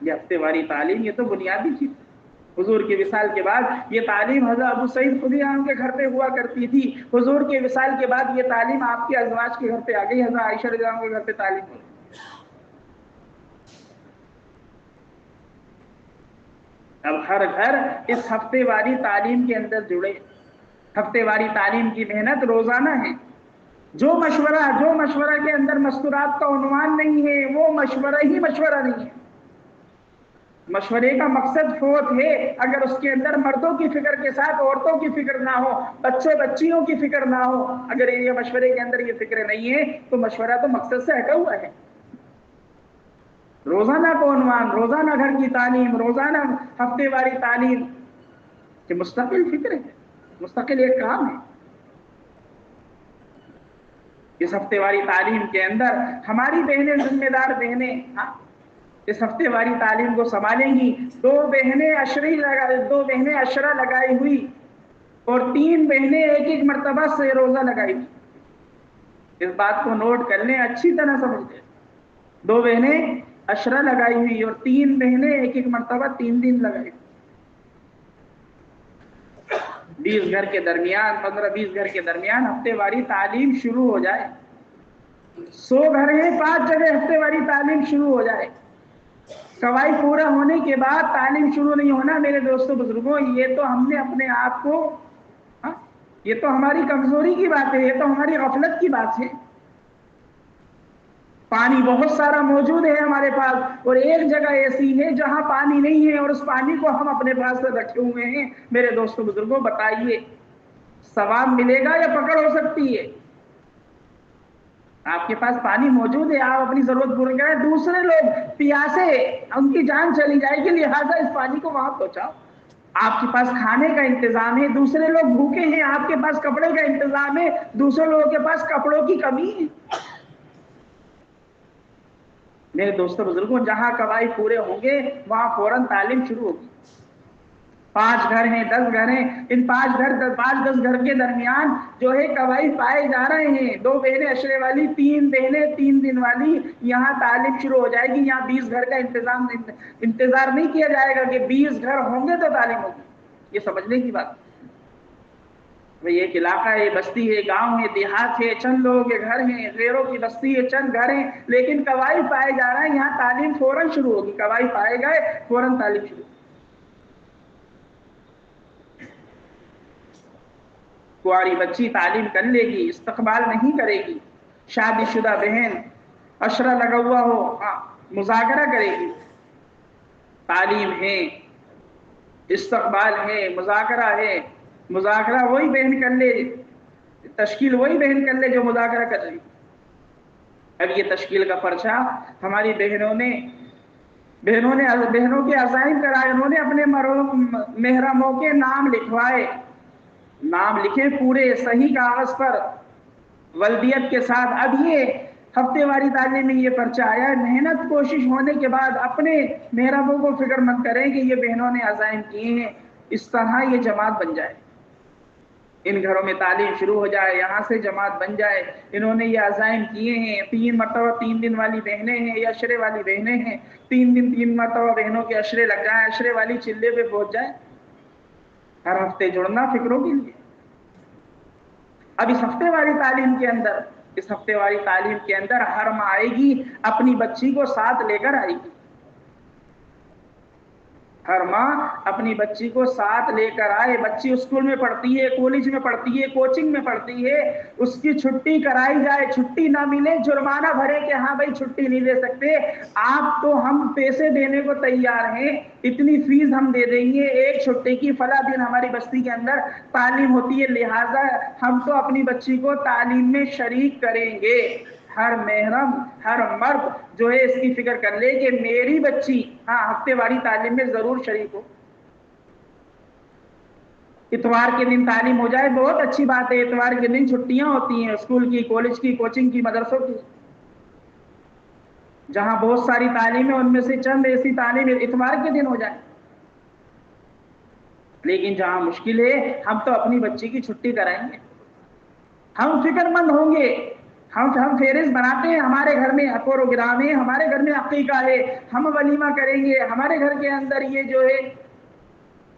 یہ ہفتے واری تعلیم، یہ تو بنیادی چیز۔ حضور کے وصال کے بعد یہ تعلیم حضرت ابو سعید خدری عنہ کے گھر پہ ہوا کرتی تھی، حضور کے وصال کے بعد یہ تعلیم آپ کے ازواج کے گھر پہ آ گئی، حضرت عائشہ رضی اللہ عنہ کے گھر پہ تعلیم ہوئی۔ اب ہر گھر اس ہفتے واری تعلیم کے اندر جڑے۔ ہفتے واری تعلیم کی محنت روزانہ ہے۔ جو مشورہ کے اندر مستورات کا عنوان نہیں ہے، وہ مشورہ ہی مشورہ نہیں ہے۔ مشورے کا مقصد فوت ہے، اگر اس کے اندر مردوں کی فکر کے ساتھ عورتوں کی فکر نہ ہو، بچے بچیوں کی فکر نہ ہو، اگر یہ مشورے کے اندر یہ فکر نہیں ہے تو مشورہ تو مقصد سے ہٹا ہوا ہے۔ روزانہ کو عنوان، روزانہ گھر کی تعلیم، روزانہ ہفتے واری تعلیم، کہ مستقل فکر ہے، مستقل ایک کام ہے۔ اس ہفتے واری تعلیم کے اندر ہماری بہنیں، ذمہ دار بہنیں اس ہفتے واری تعلیم کو سنبھالیں گی۔ دو بہنیں عشرہ لگائی ہوئی اور 3 بہنیں ایک ایک مرتبہ سے روزہ لگائی ہوئی۔ اس بات کو نوٹ کر لیں، اچھی طرح سمجھ لیں۔ 2 بہنیں عشرہ لگائی ہوئی اور 3 بہنیں ایک ایک مرتبہ 3 دن لگائی ہوئی۔ 20 گھر کے درمیان، 15-20 گھر کے درمیان ہفتے واری تعلیم شروع ہو جائے۔ 100 گھر ہیں، 5 جگہ ہفتے واری تعلیم شروع ہو جائے۔ سوائی پورا ہونے کے بعد تعلیم شروع نہیں ہونا میرے دوستوں بزرگوں، یہ تو ہم نے اپنے آپ کو، یہ تو ہماری کمزوری کی بات ہے، یہ تو ہماری غفلت کی بات ہے۔ پانی بہت سارا موجود ہے ہمارے پاس، اور ایک جگہ ایسی ہے جہاں پانی نہیں ہے اور اس پانی کو ہم اپنے پاس سے رکھے ہوئے ہیں۔ میرے دوستوں بزرگوں بتائیے، ثواب ملے گا یا پکڑ ہو سکتی ہے؟ آپ کے پاس پانی موجود ہے، آپ اپنی ضرورت پوری کریں، دوسرے لوگ پیاسے، ان کی جان چلی جائے گی، لہٰذا اس پانی کو وہاں پہنچاؤ۔ آپ کے پاس کھانے کا انتظام ہے، دوسرے لوگ بھوکے ہیں، آپ کے پاس کپڑے کا انتظام ہے، دوسرے لوگوں کے پاس کپڑوں کی کمی ہے۔ میرے دوستوں بزرگوں، جہاں قبائل پورے ہوں گے وہاں فوراً تعلیم شروع ہوگی۔ 5 گھر ہیں، 10 گھر ہیں، ان 5-10 گھر کے درمیان جو ہے قبائل پائے جا رہے ہیں، 2 بہنیں عشرے والی، 3 بہنیں 3 دن والی، یہاں تعلیم شروع ہو جائے گی۔ یہاں 20 گھر کا انتظار نہیں کیا جائے گا کہ 20 گھر ہوں گے تو تعلیم ہوگی۔ یہ سمجھنے کی بات، بھئی ایک علاقہ ہے، بستی ہے، گاؤں ہے، دیہات ہے، چند لوگوں کے گھر ہیں، غیروں کی بستی ہے، چند گھر ہیں، لیکن قبائل پائے جا رہے ہیں، یہاں تعلیم فوراً شروع ہوگی۔ قبائل پائے گئے، فوراً تعلیم شروع۔ کنواری بچی تعلیم کر لے گی، استقبال نہیں کرے گی۔ شادی شدہ بہن عشرہ لگا ہوا ہو، مذاکرہ کرے گی۔ تعلیم ہے، استقبال ہے، مذاکرہ ہے۔ مذاکرہ وہی بہن کر لے، تشکیل وہی بہن کر لے جو مذاکرہ کر رہی۔ اب یہ تشکیل کا پرچہ ہماری بہنوں کے عزائم کرائے، انہوں نے اپنے محرموں کے نام لکھوائے، نام لکھے پورے صحیح کاغذ پر ولدیت کے ساتھ۔ اب یہ ہفتے واری تعلیم میں یہ پرچہ آیا ہے، محنت کوشش ہونے کے بعد اپنے محرموں کو فکر مند کریں کہ یہ بہنوں نے عزائم کیے ہیں، اس طرح یہ جماعت بن جائے، ان گھروں میں تعلیم شروع ہو جائے، یہاں سے جماعت بن جائے۔ انہوں نے یہ عزائم کیے ہیں، 3 مرتبہ 3 دن والی بہنیں ہیں، یہ عشرے والی بہنیں ہیں، 3 دن 3 مرتبہ بہنوں کے عشرے لگ جائیں، عشرے والی چلے پہ پہنچ جائے، ہر ہفتے جڑنا فکروں کے لیے۔ اب اس ہفتے والی تعلیم کے اندر ہر ماں آئے گی، اپنی بچی کو ساتھ لے کر آئے گی۔ ہر ماں اپنی بچی کو ساتھ لے کر آئے۔ بچی اسکول میں پڑھتی ہے، کالج میں پڑھتی ہے، کوچنگ میں پڑھتی ہے، اس کی چھٹی کرائی جائے، چھٹی نہ ملے جرمانہ بھرے کہ ہاں بھائی چھٹی نہیں لے سکتے آپ، تو ہم پیسے دینے کو تیار ہیں، اتنی فیس ہم دے دیں گے، ایک چھٹی کی فلاں دن ہماری بستی کے اندر تعلیم ہوتی ہے، لہٰذا ہم تو اپنی بچی کو تعلیم میں شریک کریں گے۔ ہر محرم، ہر مرد جو ہے اس کی فکر کر لے کہ میری بچی ہفتے واری تعلیم میں ضرور شریک ہو۔ اتوار کے دن تعلیم ہو جائے بہت اچھی بات ہے، اتوار کے دن چھٹیاں ہوتی ہیں اسکول کی، کالج کی، کوچنگ کی، مدرسوں کی، جہاں بہت ساری تعلیم ہے ان میں سے چند ایسی تعلیم اتوار کے دن ہو جائے۔ لیکن جہاں مشکل ہے، ہم تو اپنی بچی کی چھٹی کرائیں گے، ہم فکر مند ہوں گے، ہم فہرست بناتے ہیں، ہمارے گھر میں پروگرام ہے، ہمارے گھر میں عقیقہ ہے، ہم ولیمہ کریں گے، ہمارے گھر کے اندر یہ جو ہے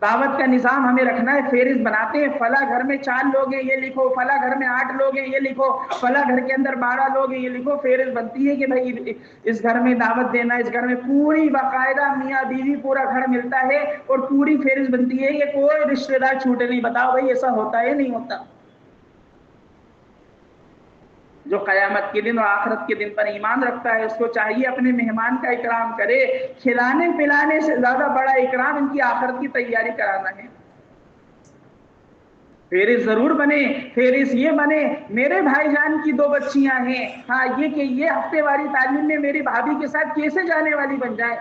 دعوت کا نظام ہمیں رکھنا ہے، فہرست بناتے ہیں، فلاں گھر میں 4 لوگ ہیں یہ لکھو، فلاں گھر میں 8 لوگ ہیں یہ لکھو، فلاں گھر کے اندر 12 لوگ ہیں یہ لکھو، فہرست بنتی ہے کہ بھائی اس گھر میں دعوت دینا، اس گھر میں پوری باقاعدہ میاں بیوی پورا گھر ملتا ہے اور پوری فہرست بنتی ہے کہ کوئی رشتہ دار چھوٹے نہیں۔ بتاؤ بھائی ایسا ہوتا ہے نہیں ہوتا؟ جو قیامت کے دن اور آخرت کے دن پر ایمان رکھتا ہے اس کو چاہیے اپنے مہمان کا اکرام کرے، کھلانے پلانے سے زیادہ بڑا اکرام ان کی آخرت کی تیاری کرانا ہے۔ فہرست ضرور بنے، فہرست یہ بنے میرے بھائی جان کی 2 بچیاں ہیں، یہ کہ یہ ہفتے واری تعلیم میں میری بھابھی کے ساتھ کیسے جانے والی بن جائے،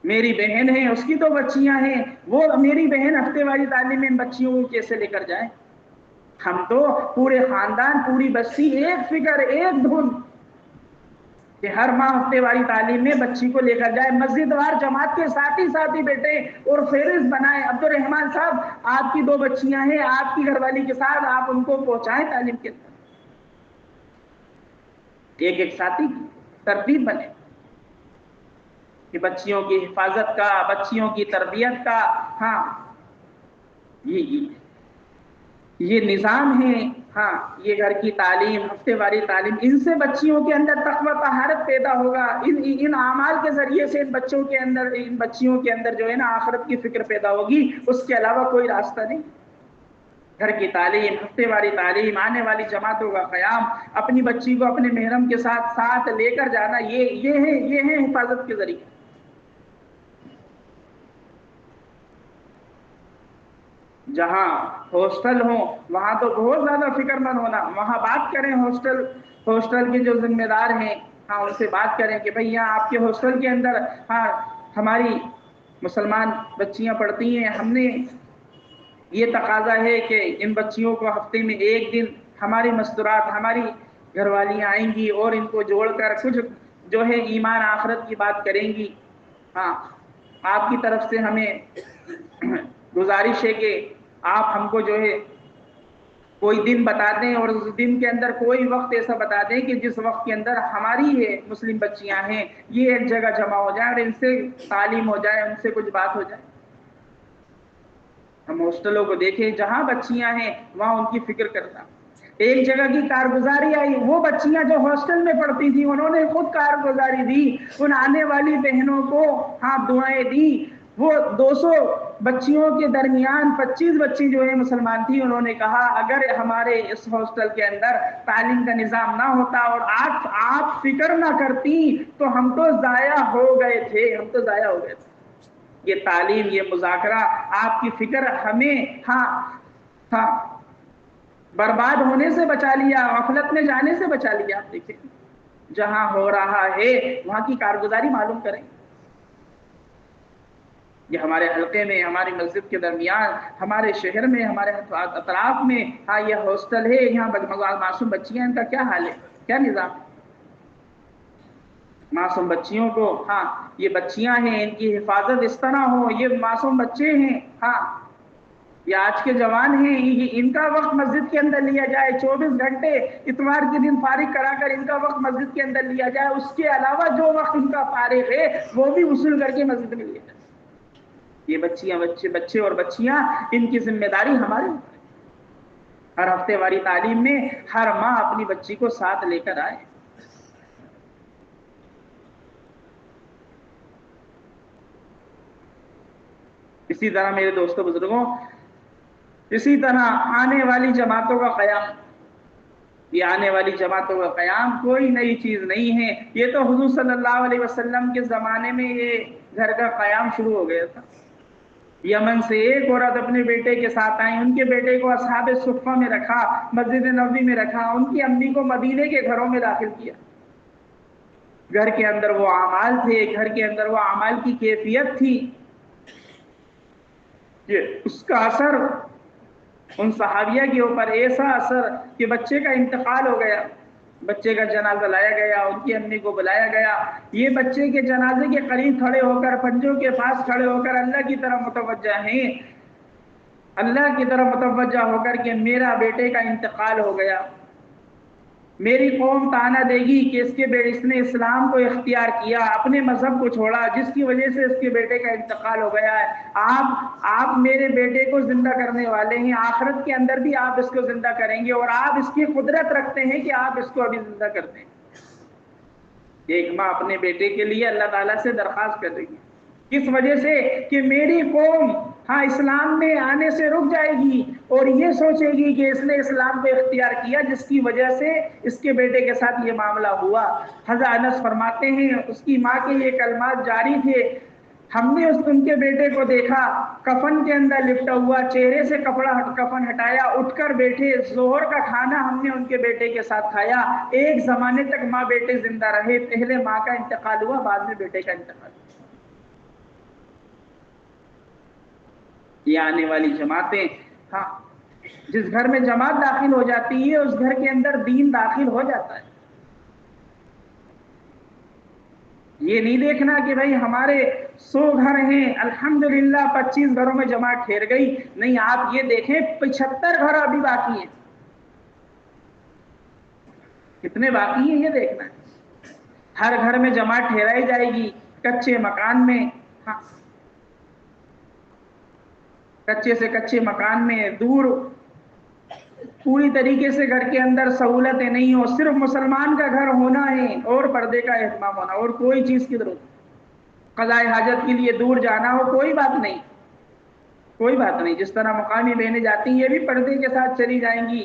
میری بہن ہے اس کی 2 بچیاں ہیں، وہ میری بہن ہفتے واری تعلیم میں ان بچیوں کو کیسے لے کر جائے۔ ہم تو پورے خاندان، پوری بستی ایک فکر، ایک دھن کہ ہر ماہ ہفتے واری تعلیم میں بچی کو لے کر جائے، مسجد وار جماعت کے ساتھ ہی بیٹھے اور فہرست بنائے، عبد الرحمان صاحب آپ کی 2 بچیاں ہیں، آپ کی گھر والی کے ساتھ آپ ان کو پہنچائیں تعلیم کے اندر، ایک ساتھی کی ترتیب بنے کہ بچیوں کی حفاظت کا، بچیوں کی تربیت کا، یہ نظام ہے۔ یہ گھر کی تعلیم، ہفتے واری تعلیم، ان سے بچیوں کے اندر تقویٰ طہارت پیدا ہوگا، ان اعمال کے ذریعے سے ان بچیوں کے اندر جو ہے نا آخرت کی فکر پیدا ہوگی، اس کے علاوہ کوئی راستہ نہیں۔ گھر کی تعلیم، ہفتے واری تعلیم، آنے والی جماعتوں کا قیام، اپنی بچی کو اپنے محرم کے ساتھ لے کر جانا، یہ ہے حفاظت کے ذریعے۔ جہاں ہاسٹل ہوں وہاں تو بہت زیادہ فکر مند ہونا، وہاں بات کریں ہاسٹل کے جو ذمہ دار ہیں ان سے بات کریں کہ بھئی یہاں آپ کے ہاسٹل کے اندر ہماری مسلمان بچیاں پڑھتی ہیں، ہم نے یہ تقاضا ہے کہ ان بچیوں کو ہفتے میں ایک دن ہماری مستورات، ہماری گھر والیاں آئیں گی اور ان کو جوڑ کر کچھ جو ہے ایمان آخرت کی بات کریں گی۔ ہاں، آپ کی طرف سے ہمیں گزارش ہے کہ آپ ہم کو جو ہے کوئی دن بتا دیں، اور اس دن کے اندر کوئی وقت ایسا بتا دیں کہ جس وقت کے اندر ہماری یہ مسلم بچیاں ہیں یہ ایک جگہ جمع ہو جائیں اور ان سے تعلیم ہو جائے، ان سے کچھ بات ہو جائے۔ ہم ہاسٹلوں کو دیکھیں، جہاں بچیاں ہیں وہاں ان کی فکر کرتا۔ ایک جگہ کی کارگزاری آئی، وہ بچیاں جو ہاسٹل میں پڑھتی تھیں انہوں نے خود کارگزاری دی، ان آنے والی بہنوں کو دعائیں دی۔ وہ 200 بچیوں کے درمیان 25 بچی جو ہے مسلمان تھی، انہوں نے کہا اگر ہمارے اس ہاسٹل کے اندر تعلیم کا نظام نہ ہوتا اور آپ فکر نہ کرتی تو ہم تو ضائع ہو گئے تھے، ہم تو ضائع ہو گئے تھے۔ یہ تعلیم، یہ مذاکرہ، آپ کی فکر ہمیں برباد ہونے سے بچا لیا، غفلت میں جانے سے بچا لیا۔ آپ دیکھیں جہاں ہو رہا ہے وہاں کی کارگزاری معلوم کریں۔ یہ ہمارے حلقے میں، ہماری مسجد کے درمیان، ہمارے شہر میں، ہمارے اطراف میں یہ ہاسٹل ہے، یہاں معصوم بچیاں، ان کا کیا حال ہے، کیا نظام ہے؟ معصوم بچیوں کو یہ بچیاں ہیں، ان کی حفاظت اس طرح ہو، یہ معصوم بچے ہیں، یہ آج کے جوان ہیں، ان کا وقت مسجد کے اندر لیا جائے، 24 گھنٹے اتوار کے دن فارغ کرا کر ان کا وقت مسجد کے اندر لیا جائے، اس کے علاوہ جو وقت ان کا فارغ ہے وہ بھی وصول کر کے مسجد میں لیا جائے۔ یہ بچیاں، بچے اور بچیاں، ان کی ذمہ داری ہماری۔ ہر ہفتے والی تعلیم میں ہر ماں اپنی بچی کو ساتھ لے کر آئے۔ اسی طرح میرے دوستوں بزرگوں، اسی طرح آنے والی جماعتوں کا قیام، یہ آنے والی جماعتوں کا قیام کوئی نئی چیز نہیں ہے، یہ تو حضور صلی اللہ علیہ وسلم کے زمانے میں یہ گھر کا قیام شروع ہو گیا تھا۔ یمن سے ایک عورت اپنے بیٹے کے ساتھ آئی، ان کے بیٹے کو اصحاب صفہ میں رکھا، مسجد نبوی میں رکھا، ان کی امی کو مدینے کے گھروں میں داخل کیا۔ گھر کے اندر وہ اعمال تھے، گھر کے اندر وہ اعمال کی کیفیت تھی کہ اس کا اثر ان صحابیہ کے اوپر ایسا اثر کہ بچے کا انتقال ہو گیا، بچے کا جنازہ لایا گیا، ان کی امی کو بلایا گیا، یہ بچے کے جنازے کے قریب کھڑے ہو کر، پنجوں کے پاس کھڑے ہو کر اللہ کی طرف متوجہ ہیں، اللہ کی طرف متوجہ ہو کر کہ میرا بیٹے کا انتقال ہو گیا، میری قوم طعنہ دے گی کہ اس نے اسلام کو اختیار کیا، اپنے مذہب کو چھوڑا، جس کی وجہ سے اس کے بیٹے کا انتقال ہو گیا ہے۔ آپ میرے بیٹے کو زندہ کرنے والے ہیں، آخرت کے اندر بھی آپ اس کو زندہ کریں گے، اور آپ اس کی قدرت رکھتے ہیں کہ آپ اس کو ابھی زندہ کرتے ہیں۔ ایک ماں اپنے بیٹے کے لیے اللہ تعالیٰ سے درخواست کر رہی ہے، کس وجہ سے؟ کہ میری قوم اسلام میں آنے سے رک جائے گی اور یہ سوچے گی کہ اس نے اسلام کو اختیار کیا جس کی وجہ سے اس کے بیٹے کے ساتھ یہ معاملہ ہوا۔ حضرت انس فرماتے ہیں اس کی ماں کے یہ کلمات جاری تھے، ہم نے ان کے بیٹے کو دیکھا کفن کے اندر لپٹا ہوا، چہرے سے کفن ہٹایا، اٹھ کر بیٹھے، ظہر کا کھانا ہم نے ان کے بیٹے کے ساتھ کھایا۔ ایک زمانے تک ماں بیٹے زندہ رہے، پہلے ماں کا انتقال ہوا، بعد میں بیٹے کا انتقال ہوا۔ یہ آنے والی جماعتیں، جس گھر میں جماعت داخل ہو جاتی ہے اس گھر کے اندر دین داخل ہو جاتا ہے۔ یہ نہیں دیکھنا کہ بھائی ہمارے 100 گھر ہیں الحمدللہ 25 گھروں میں جماعت ٹھہر گئی، نہیں، آپ یہ دیکھیں 75 گھر ابھی باقی ہیں، کتنے باقی ہیں یہ دیکھنا ہے۔ ہر گھر میں جماعت ٹھہرائی جائے گی، کچے مکان میں، کچے سے کچے مکان میں، دور، پوری طریقے سے گھر کے اندر سہولتیں نہیں ہو، صرف مسلمان کا گھر ہونا ہے اور پردے کا اہتمام ہونا، اور کوئی چیز کی ضرورت، قضاء حاجت کے لیے دور جانا ہو، کوئی بات نہیں، کوئی بات نہیں۔ جس طرح مقامی بہنیں جاتی ہیں یہ بھی پردے کے ساتھ چلی جائیں گی،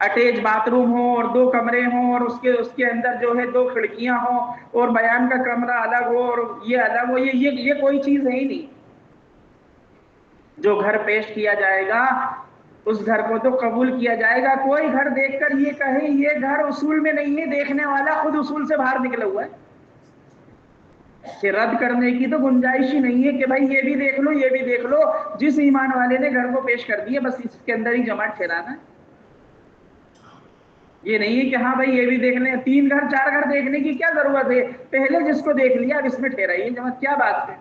اٹیچ باتھ روم ہو اور 2 کمرے ہوں، اور اس کے اندر جو ہے 2 کھڑکیاں ہوں، اور بیان کا کمرہ الگ ہو اور یہ الگ ہو، یہ کوئی چیز ہے ہی نہیں۔ جو گھر پیش کیا جائے گا اس گھر کو تو قبول کیا جائے گا۔ کوئی گھر دیکھ کر یہ کہے یہ گھر اصول میں نہیں ہے، دیکھنے والا خود اصول سے باہر نکلا ہوا ہے۔ کہ رد کرنے کی تو گنجائش ہی نہیں ہے کہ بھائی یہ بھی دیکھ لو یہ بھی دیکھ لو، جس ایمان والے نے گھر کو پیش کر دیا بس اس کے اندر ہی جماعت ٹھہرانا ہے۔ یہ نہیں ہے کہ ہاں بھائی یہ بھی دیکھ لیں، 3 گھر 4 گھر دیکھنے کی کیا ضرورت ہے، پہلے جس کو دیکھ لیا اب اس میں ٹھہرائیے جماعت، کیا بات ہے؟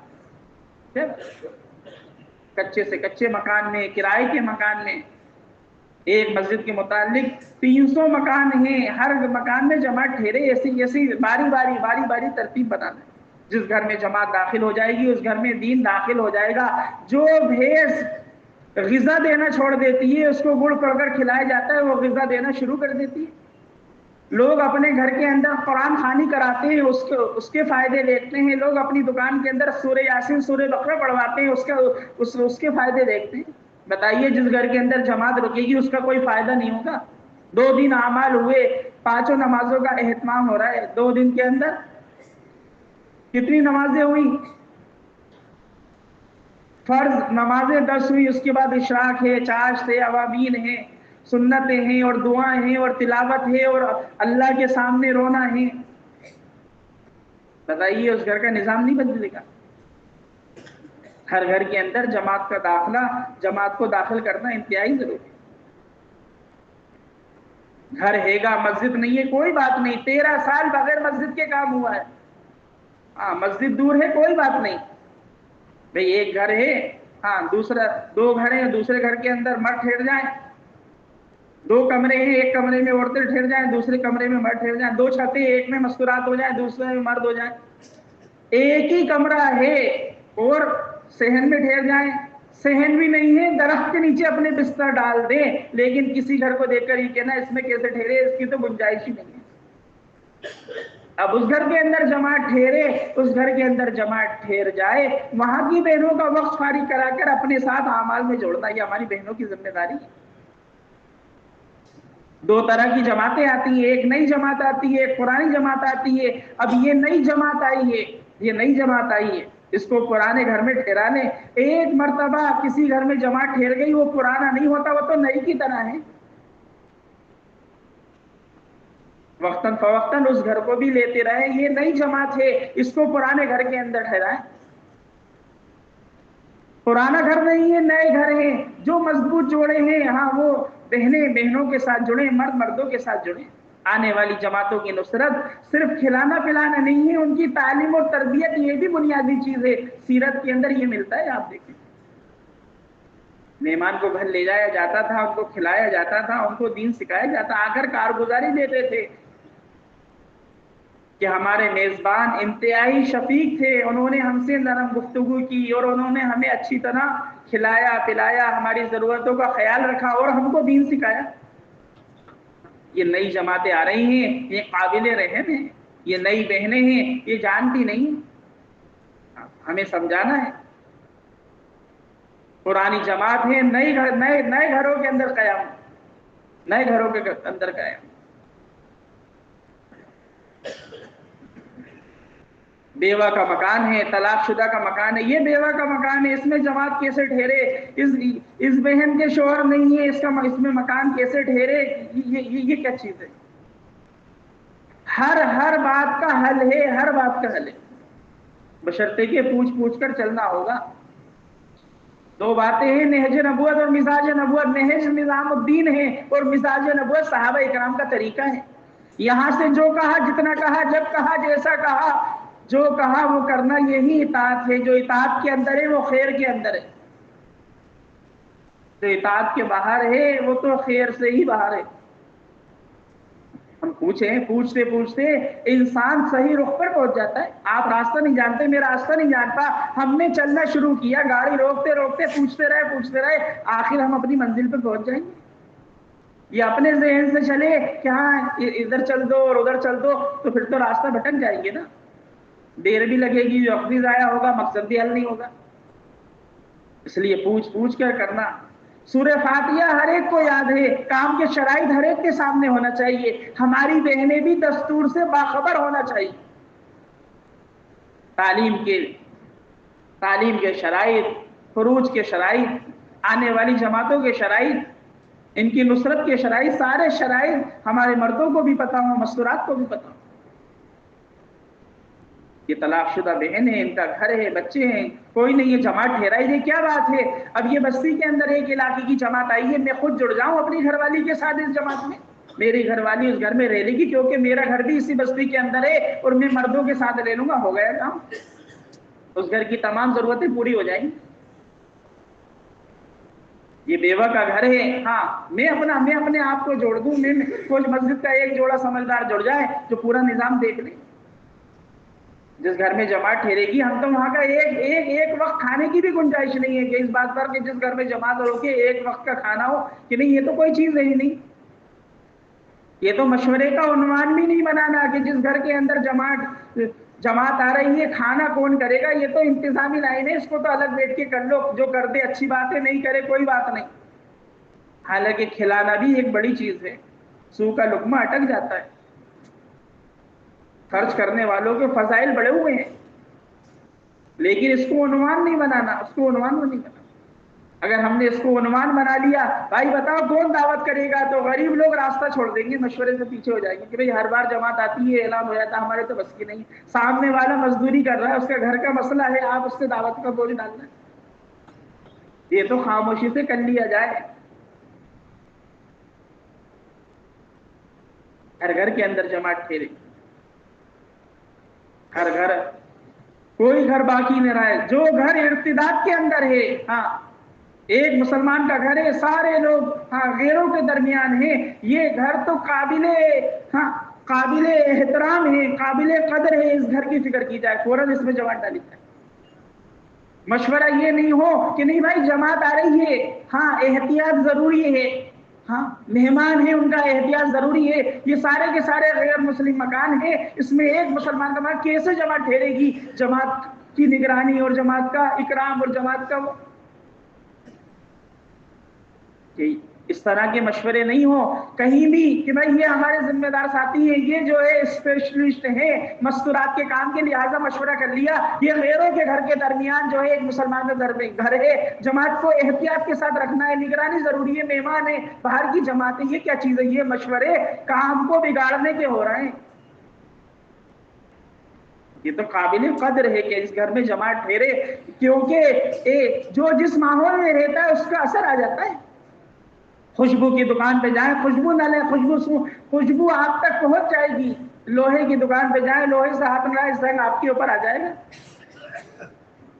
کچے سے کچے مکان میں، کرائے کے مکان میں، ایک مسجد کے متعلق 300 مکان ہیں، ہر مکان میں جماعت ٹھہرے، ایسی باری باری ترتیب بنانا ہے۔ جس گھر میں جماعت داخل ہو جائے گی اس گھر میں دین داخل ہو جائے گا۔ جو بھینس غذا دینا چھوڑ دیتی ہے، اس کو گڑ پڑ کر کھلایا جاتا ہے، وہ غذا دینا شروع کر دیتی ہے۔ لوگ اپنے گھر کے اندر قرآن خوانی کراتے ہیں، اس کے فائدے دیکھتے ہیں۔ لوگ اپنی دکان کے اندر سورہ یاسین سورہ بقرہ پڑھواتے ہیں، اس کے فائدے دیکھتے ہیں۔ بتائیے جس گھر کے اندر جماعت رکے گی اس کا کوئی فائدہ نہیں ہوگا؟ 2 دن اعمال ہوئے، 5 نمازوں کا اہتمام ہو رہا ہے، 2 دن کے اندر کتنی نمازیں ہوئی؟ فرض نمازیں 10 ہوئی، اس کے بعد اشراق ہے، چاشت ہے، عوامین ہے، سنتیں ہیں اور دعائیں ہیں اور تلاوت ہے اور اللہ کے سامنے رونا ہے۔ بتائیے اس گھر کا نظام نہیں بدلے گا؟ ہر گھر کے اندر جماعت کا داخلہ، جماعت کو داخل کرنا انتہائی ضروری ہے۔ گھر ہے گا مسجد نہیں ہے کوئی بات نہیں، 13 سال بغیر مسجد کے کام ہوا ہے۔ ہاں مسجد دور ہے کوئی بات نہیں بھئی، ایک گھر ہے، ہاں 2 گھر ہیں، دوسرے گھر کے اندر مرد ٹھہر جائیں، 2 کمرے ہیں، ایک کمرے میں عورتیں ٹھہر جائیں، دوسرے کمرے میں مرد ٹھہر جائیں، 2 چھتیں، ایک میں مستورات ہو جائیں، دوسرے میں مرد ہو جائیں۔ ایک ہی کمرہ ہے اور صحن میں ٹھہر جائیں، صحن بھی نہیں ہے، درخت کے نیچے اپنے بستر ڈال دیں، لیکن کسی گھر کو دیکھ کر یہ کہنا اس میں کیسے ٹھہرے، اس کی تو گنجائش ہی نہیں ہے۔ اب اس گھر کے اندر جماعت ٹھہرے، اس گھر کے اندر جماعت ٹھہر جائے، وہاں کی بہنوں کا وقت فارغ کرا کر اپنے ساتھ اعمال میں جوڑنا، یہ ہماری بہنوں کی ذمہ داری ہے۔ 2 طرح کی جماعتیں آتی ہیں، ایک نئی جماعت آتی ہے، ایک پرانی جماعت آتی ہے۔ اب یہ نئی جماعت آئی ہے، یہ نئی جماعت آئی ہے، اس کو پرانے گھر میں ٹھہرا لیں۔ ایک مرتبہ کسی گھر میں جماعت ٹھہر گئی، وہ پرانا نہیں ہوتا، وہ تو نئی کی طرح ہے۔ وقتاً فوقتاً اس گھر کو بھی لیتے رہے، یہ نئی جماعت ہے، اس کو پرانے گھر کے اندر ٹھہرائیں۔ پرانا گھر نہیں ہے، نئے گھر ہیں، جو مضبوط جوڑے ہیں ہاں وہ بہنیں بہنوں کے ساتھ جڑیں، مرد مردوں کے ساتھ جڑیں۔ آنے والی جماعتوں کی نصرت صرف کھلانا پلانا نہیں ہے، ان کی تعلیم اور تربیت یہ بھی بنیادی چیز ہے۔ سیرت کے اندر یہ ملتا ہے، آپ دیکھیں مہمان کو گھر لے جایا جاتا تھا، ان کو کھلایا جاتا تھا، ان کو دین سکھایا جاتا، آ کر کارگزاری دیتے تھے کہ ہمارے میزبان انتہائی شفیق تھے، انہوں نے ہم سے نرم گفتگو کی اور انہوں نے ہمیں اچھی طرح کھلایا پلایا، ہماری ضرورتوں کا خیال رکھا اور ہم کو دین سکھایا۔ یہ نئی جماعتیں آ رہی ہیں، یہ قابل رحم ہیں، یہ نئی بہنیں ہیں، یہ جانتی نہیں، ہمیں سمجھانا ہے۔ پرانی جماعت ہے، نئے گھروں کے اندر قیام، نئے گھروں کے اندر قیام۔ بیوہ کا مکان ہے، طلاق شدہ کا مکان ہے، یہ بیوہ کا مکان ہے، اس میں جماعت کیسے ٹھہرے؟ اس بہن کے شوہر نہیں ہے، اس میں مکان کیسے ٹھہرے؟ یہ کیا چیز ہے؟ ہر بات کا حل ہے، ہر بات کا حل ہے، بشرطے کہ پوچھ کر چلنا ہوگا۔ 2 باتیں ہیں، نہج نبوت اور مزاج نبوت۔ نہج نظام الدین ہے اور مزاج نبوت صحابہ اکرام کا طریقہ ہے۔ یہاں سے جو کہا، جتنا کہا، جب کہا، جیسا کہا، جو کہا وہ کرنا، یہی اطاعت ہے۔ جو اطاعت کے اندر ہے وہ خیر کے اندر ہے، جو اطاعت کے باہر ہے وہ تو خیر سے ہی باہر ہے۔ ہم پوچھتے انسان صحیح رخ پر پہنچ جاتا ہے۔ آپ راستہ نہیں جانتے، میں راستہ نہیں جانتا، ہم نے چلنا شروع کیا، گاڑی روکتے پوچھتے رہے، آخر ہم اپنی منزل پہ پہنچ جائیں گے۔ یہ اپنے ذہن سے چلے کہ ہاں ادھر چل دو اور ادھر چل دو تو پھر تو راستہ بھٹک جائیں گے نا، دیر بھی لگے گی، وقت بھی ضائع ہوگا، مقصد بھی حل نہیں ہوگا۔ اس لیے پوچھ کر کرنا۔ سورہ فاتحہ ہر ایک کو یاد ہے، کام کے شرائط ہر ایک کے سامنے ہونا چاہیے، ہماری بہنیں بھی دستور سے باخبر ہونا چاہیے۔ تعلیم کے شرائط، فروج کے شرائط، آنے والی جماعتوں کے شرائط، ان کی نصرت کے شرائط، سارے شرائط ہمارے مردوں کو بھی پتہ ہوں، مستورات کو بھی پتہ ہوں۔ یہ طلاق شدہ بہن ہے، ان کا گھر ہے، بچے ہیں، کوئی نہیں ہے، جماعت ٹھہرائی دے، کیا بات ہے؟ اب یہ بستی کے اندر ایک علاقے کی جماعت آئی ہے، میں خود جڑ جاؤں اپنی گھر والی کے ساتھ اس جماعت میں، میری گھر والی اس گھر میں رہ لے گی کیونکہ میرا گھر بھی اسی بستی کے اندر ہے اور میں مردوں کے ساتھ لے لوں گا، ہو گیا کام، اس گھر کی تمام ضرورتیں پوری ہو جائیں گی۔ یہ بیوہ کا گھر ہے، ہاں میں اپنے آپ کو جوڑ دوں، میں کوئی مسجد کا ایک جوڑا سمجھدار جڑ جائے جو پورا نظام دیکھ لے، جس گھر میں جماعت ٹھہرے گی، ہم تو وہاں کا ایک وقت کھانے کی بھی گنجائش نہیں ہے کہ اس بات پر کہ جس گھر میں جماعت ہو کے ایک وقت کا کھانا ہو کہ نہیں، یہ تو کوئی چیز نہیں، یہ تو مشورے کا عنوان بھی نہیں بنانا کہ جس گھر کے اندر جماعت آ رہی ہے کھانا کون کرے گا، یہ تو انتظامی لائن ہے، اس کو تو الگ بیٹھ کے کر لو، جو کر دے اچھی بات ہے، نہیں کرے کوئی بات نہیں، حالانکہ کھلانا بھی ایک بڑی چیز ہے، سو کا لقمہ اٹک جاتا ہے، خرچ کرنے والوں کے فضائل بڑے ہوئے ہیں، لیکن اس کو عنوان نہیں بنانا، اس کو عنوان نہیں بنانا۔ اگر ہم نے اس کو عنوان بنا لیا، بھائی بتاؤ کون دعوت کرے گا، تو غریب لوگ راستہ چھوڑ دیں گے، مشورے سے پیچھے ہو جائیں گے کہ بھئی ہر بار جماعت آتی ہے اعلان ہو جاتا ہے، ہمارے تو بس کی نہیں، سامنے والا مزدوری کر رہا ہے، اس کا گھر کا مسئلہ ہے، آپ اس سے دعوت کا بوجھ ڈالنا ہے، یہ تو خاموشی سے کر لیا جائے۔ ہر گھر کے اندر جماعت ٹھہرے، ہر گھر، کوئی گھر باقی نہ رہے، جو گھر ارتداد کے اندر ہے، ہاں ایک مسلمان کا گھر ہے، سارے لوگ غیروں کے درمیان ہیں، یہ گھر تو قابل احترام ہے، قابل قدر ہے، اس گھر کی فکر کی جائے، فوراً اس میں جماعت ڈالی جائے۔ مشورہ یہ نہیں ہو کہ نہیں بھائی جماعت آ رہی ہے، ہاں احتیاط ضروری ہے، ہاں مہمان ہیں ان کا احتیاط ضروری ہے، یہ سارے کے سارے غیر مسلم مکان ہیں، اس میں ایک مسلمان کا مکان کیسے جماعت ٹھہرے گی؟ جماعت کی نگرانی اور جماعت کا اکرام اور جماعت کا کہ اس طرح کے مشورے نہیں ہو کہیں بھی کہ بھائی یہ ہمارے ذمہ دار ساتھی ہیں، یہ جو ہے اسپیشلسٹ ہیں مستورات کے کام کے، لہٰذا مشورہ کر لیا، یہ غیروں کے گھر کے درمیان جو ہے ایک مسلمان کا گھر ہے، جماعت کو احتیاط کے ساتھ رکھنا ہے، نگرانی ضروری ہے، مہمان ہے، باہر کی جماعت ہے، یہ کیا چیز ہے؟ یہ مشورے کام کو بگاڑنے کے ہو رہے ہیں۔ یہ تو قابل قدر ہے کہ اس گھر میں جماعت ٹھہرے، کیونکہ جو جس ماحول میں رہتا ہے اس کا اثر آ جاتا ہے۔ خوشبو کی دکان پہ جائیں، خوشبو نہ لیں، خوشبو آپ تک پہنچ جائے گی، لوہے کی دکان پہ جائیں، لوہے سے ہاتھ ملائیں، زنگ آپ کے اوپر آ جائے گا۔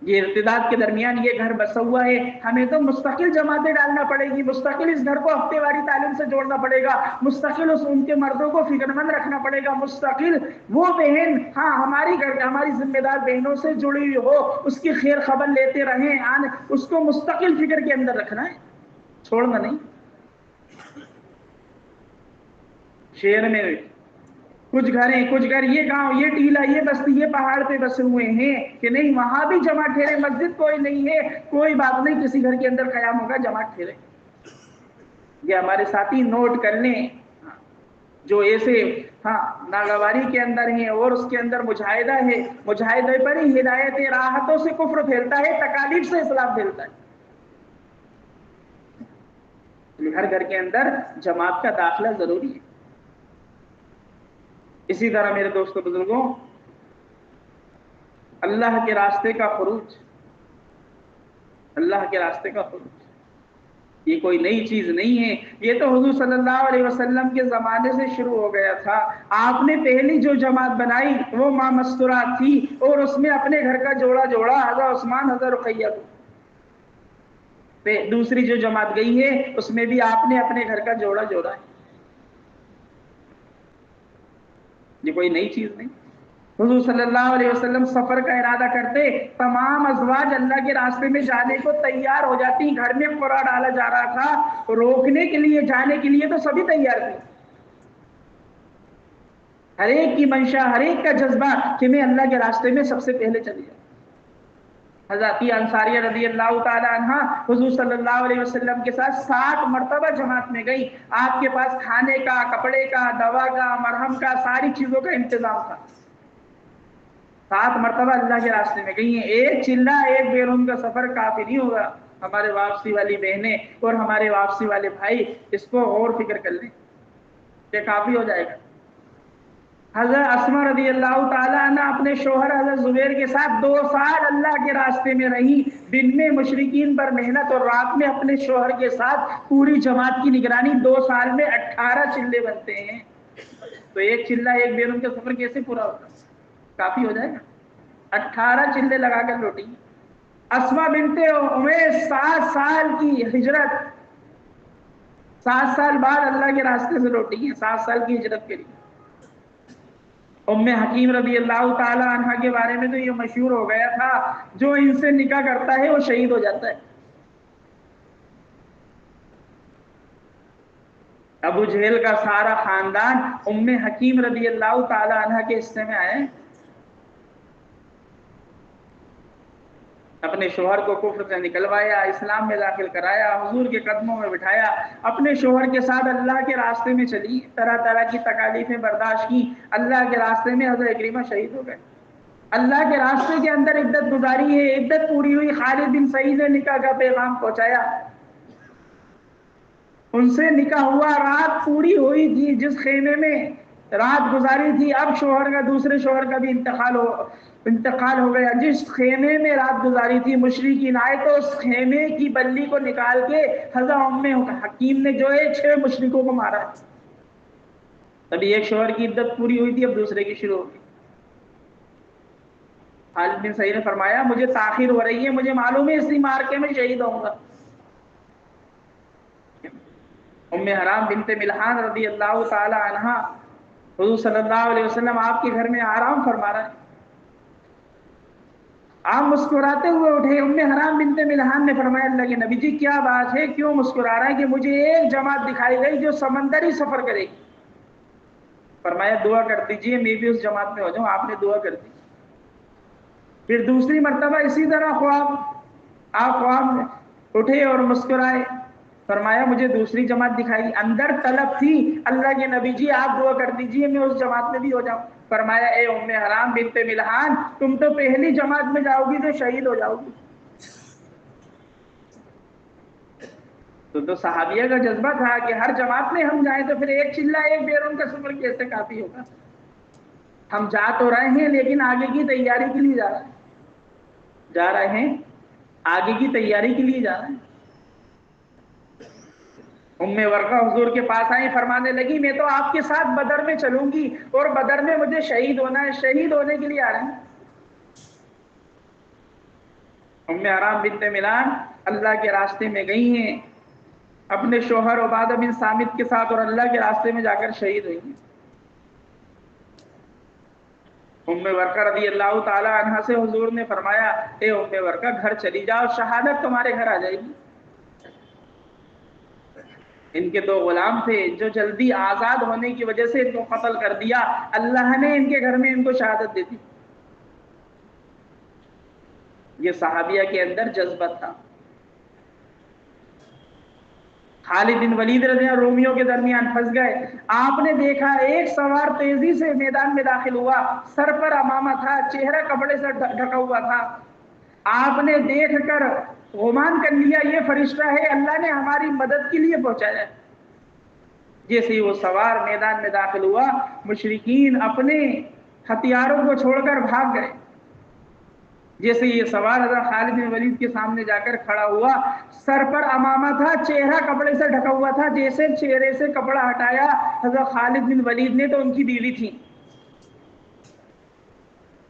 یہ ارتداد کے درمیان یہ گھر بسا ہوا ہے، ہمیں تو مستقل جماعتیں ڈالنا پڑے گی، مستقل اس گھر کو ہفتے واری تعلیم سے جوڑنا پڑے گا، مستقل ان کے مردوں کو فکر مند رکھنا پڑے گا، مستقل وہ بہن ہماری ذمہ دار بہنوں سے جڑی ہو، اس کی خیر خبر لیتے رہیں، اس کو مستقل فکر کے اندر رکھنا ہے، چھوڑنا نہیں۔ شہر میں کچھ گھر یہ گاؤں، یہ ٹیلا، یہ بستی، یہ پہاڑ پہ بسے ہوئے ہیں کہ نہیں وہاں بھی جماعت ٹھہرے، مسجد کوئی نہیں ہے، کوئی بات نہیں، کسی گھر کے اندر قیام ہوگا، جماعت ٹھہرے۔ یہ ہمارے ساتھی نوٹ کر لیں، جو ایسے ناگواری کے اندر ہیں اور اس کے اندر مجاہدہ ہے، مجاہدے پر ہی ہدایت راحتوں سے کفر پھیلتا ہے، تکالیف سے اسلام پھیلتا ہے۔ ہر گھر کے اندر جماعت کا داخلہ ضروری ہے۔ اسی طرح میرے دوستو بزرگوں، اللہ کے راستے کا خروج، اللہ کے راستے کا خروج یہ کوئی نئی چیز نہیں ہے، یہ تو حضور صلی اللہ علیہ وسلم کے زمانے سے شروع ہو گیا تھا۔ آپ نے پہلی جو جماعت بنائی وہ ماں مستورات تھی، اور اس میں اپنے گھر کا جوڑا حضرت عثمان، حضرت رقیہ کو۔ دوسری جو جماعت گئی ہے اس میں بھی آپ نے اپنے گھر کا جوڑا ہے، یہ کوئی نئی چیز نہیں۔ حضور صلی اللہ علیہ وسلم سفر کا ارادہ کرتے، تمام ازواج اللہ کے راستے میں جانے کو تیار ہو جاتی، گھر میں قرآن ڈالا جا رہا تھا، روکنے کے لیے، جانے کے لیے تو سبھی تیار تھے، ہر ایک کی منشا، ہر ایک کا جذبہ کہ میں اللہ کے راستے میں سب سے پہلے چلی جاؤں۔ حضرت انصاریہ رضی اللہ تعالی عنہ حضور صلی اللہ علیہ وسلم کے ساتھ 7 مرتبہ جماعت میں گئی، آپ کے پاس کھانے کا، کپڑے کا، دوا کا، مرہم کا، ساری چیزوں کا انتظام تھا۔ 7 مرتبہ اللہ کے راستے میں گئی ہیں، ایک چلہ، ایک بیرون کا سفر کافی نہیں ہوگا۔ ہمارے واپسی والی بہنیں اور ہمارے واپسی والے بھائی اس کو غور فکر کر لیں، یہ کافی ہو جائے گا۔ حضرت اسما رضی اللہ تعالیٰ عنہ اپنے شوہر حضرت زبیر کے ساتھ 2 سال اللہ کے راستے میں رہی، دن میں مشرکین پر محنت اور رات میں اپنے شوہر کے ساتھ پوری جماعت کی نگرانی۔ 2 سال میں 18 چلے بنتے ہیں، تو ایک چلہ ایک بیرون کا سفر کیسے پورا ہوگا؟ کافی ہو جائے گا 18 چلے لگا کر لوٹی۔ اسما بنت امیس 7 سال کی ہجرت، 7 سال بعد اللہ کے راستے سے لوٹی ہیں، 7 سال کی ہجرت کے لیے۔ ام حکیم رضی اللہ تعالی عنہ کے بارے میں تو یہ مشہور ہو گیا تھا، جو ان سے نکاح کرتا ہے وہ شہید ہو جاتا ہے۔ ابو جہل کا سارا خاندان ام حکیم رضی اللہ تعالی عنہ کے حصے میں آئے، اپنے شوہر کو کفر سے نکلوایا، اسلام میں داخل کرایا، حضور کے قدموں میں بٹھایا، اپنے شوہر کے ساتھ اللہ کے راستے میں چلی، طرح طرح کی تکالیفیں برداشت کی، اللہ کے راستے میں حضرت اکرمہ شہید ہو گئے۔ اللہ کے راستے کے اندر عدت گزاری ہے، عدت پوری ہوئی، خالد بن سعید نے نکاح کا پیغام پہنچایا، ان سے نکاح ہوا، رات پوری ہوئی تھی، جس خیمے میں رات گزاری تھی، اب شوہر کا دوسرے شوہر کا بھی انتقال ہو گیا، جس خیمے میں رات گزاری تھی مشرکین آئے تو اس خیمے کی بلی کو نکال کے حضرت ام حکیم نے جو ہے 6 مشرکوں کو مارا۔ ابھی ایک شوہر کی عدت پوری ہوئی تھی، اب دوسرے کی شروع ہو گئی۔ خالد بن سعید نے فرمایا مجھے تاخیر ہو رہی ہے، مجھے معلوم ہے اسی مارکے میں شہید ہوں گا۔ ام حرام بنت ملحان رضی اللہ تعالی عنہ، حضور صلی اللہ علیہ وسلم آپ کے گھر میں آرام فرما رہا ہے، آپ مسکراتے ہوئے اٹھے۔ ام حرام بنت ملحان نے فرمایا اللہ کے نبی جی کیا بات ہے، کیوں مسکرا رہا ہے؟ کہ مجھے ایک جماعت دکھائی گئی جو سمندری سفر کرے گی۔ فرمایا دعا کر دیجئے میں بھی اس جماعت میں ہو جاؤں، آپ نے دعا کر دی۔ پھر دوسری مرتبہ اسی طرح آپ خواب میں اٹھے اور مسکرائے، فرمایا مجھے دوسری جماعت دکھائی، اندر طلب تھی اللہ کے نبی جی آپ دعا کر دیجئے میں اس جماعت میں بھی ہو جاؤں۔ فرمایا اے ام حرام بنت ملحان تم تو پہلی جماعت میں جاؤ گی تو شہید ہو جاؤ گی۔ تو صحابیہ کا جذبہ تھا کہ ہر جماعت میں ہم جائیں تو پھر ایک چلہ ایک بیرون کا سفر کیسے کافی ہوگا؟ ہم جا تو رہے ہیں لیکن آگے کی تیاری کے لیے جا رہے ہیں، آگے کی تیاری کے لیے جا رہے ہیں۔ ام ورقہ حضور کے پاس آئی، فرمانے لگی میں تو آپ کے ساتھ بدر میں چلوں گی اور بدر میں مجھے شہید ہونا ہے، شہید ہونے کے لیے آ رہے ہیں۔ ام حرام بنت ملحان اللہ کے راستے میں گئی ہیں اپنے شوہر عبادہ بن صامت کے ساتھ، اور اللہ کے راستے میں جا کر شہید ہوئی ہیں۔ ام ورقہ رضی اللہ تعالی عنہ سے حضور نے فرمایا اے ام ورقہ گھر چلی جاؤ، شہادت تمہارے گھر آ جائے گی۔ ان کے 2 غلام تھے جو جلدی آزاد ہونے کی وجہ سے ان کو قتل کر دیا، اللہ نے ان کے گھر میں ان کو شہادت دے دی۔ یہ صحابیہ کے اندر جذبہ تھا۔ خالد بن ولید رضی اللہ رومیوں کے درمیان پھنس گئے، آپ نے دیکھا ایک سوار تیزی سے میدان میں داخل ہوا، سر پر امامہ تھا، چہرہ کپڑے سے ڈھکا ہوا تھا، آپ نے دیکھ کر گمان کر لیا یہ فرشتہ ہے، اللہ نے ہماری مدد کے لیے پہنچایا ہے۔ جیسے ہی وہ سوار میدان میں داخل ہوا مشرکین اپنے ہتھیاروں کو چھوڑ کر بھاگ گئے۔ جیسے یہ سوار حضرت خالد بن ولید کے سامنے جا کر کھڑا ہوا، سر پر امامہ تھا، چہرہ کپڑے سے ڈھکا ہوا تھا، جیسے چہرے سے کپڑا ہٹایا حضرت خالد بن ولید نے تو ان کی بیوی تھی،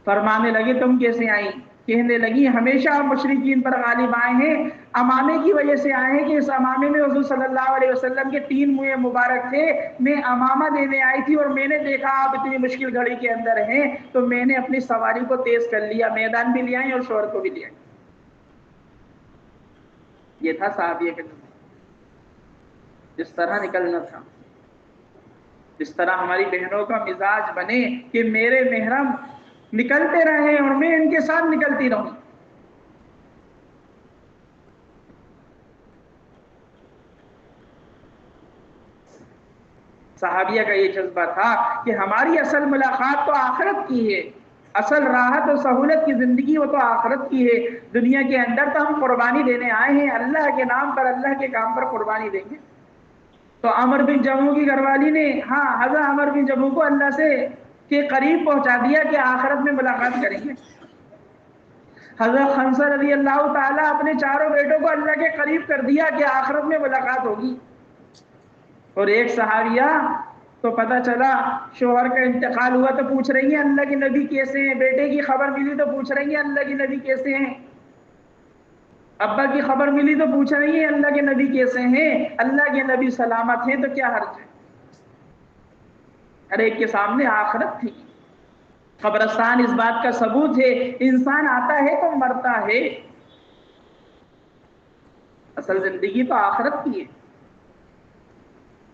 فرمانے لگے تم کیسے آئیں؟ کہنے لگی ہمیشہ ہم مشرکین پر غالب آئے ہیں، امامے کی وجہ سے آئے ہیں کہ اس امامے میں حضور صلی اللہ علیہ وسلم کے 3 منہ مبارک تھے، میں امامہ دینے آئی تھی اور میں نے دیکھا آپ اتنی مشکل گھڑی کے اندر ہیں تو میں نے اپنی سواری کو تیز کر لیا، میدان بھی لے آئی اور شوہر کو بھی لے آئی۔ یہ تھا صحابیہ کے نام، جس طرح نکلنا تھا، جس طرح ہماری بہنوں کا مزاج بنے کہ میرے محرم نکلتے رہے اور میں ان کے ساتھ نکلتی رہوں۔ صحابیہ کا یہ جذبہ تھا کہ ہماری اصل ملاقات تو آخرت کی ہے، اصل راحت و سہولت کی زندگی وہ تو آخرت کی ہے، دنیا کے اندر تو ہم قربانی دینے آئے ہیں، اللہ کے نام پر اللہ کے کام پر قربانی دیں گے۔ تو عمر بن جموع کی گھر والی نے حضرت عمر بن جموع کو اللہ سے کے قریب پہنچا دیا کہ آخرت میں ملاقات کریں گے۔ حضرت خنسہ رضی اللہ تعالیٰ اپنے چاروں بیٹوں کو اللہ کے قریب کر دیا کہ آخرت میں ملاقات ہوگی۔ اور ایک صحابیہ تو پتہ چلا شوہر کا انتقال ہوا تو پوچھ رہی ہیں اللہ کے نبی کیسے ہیں، بیٹے کی خبر ملی تو پوچھ رہی ہیں اللہ کے نبی کیسے ہیں، ابا کی خبر ملی تو پوچھ رہی ہیں اللہ کے نبی کیسے ہیں، اللہ کے نبی سلامت ہیں تو کیا حرج ہے۔ ہر ایک کے سامنے آخرت تھی۔ قبرستان اس بات کا ثبوت ہے، انسان آتا ہے تو مرتا ہے، اصل زندگی تو آخرت کی ہے۔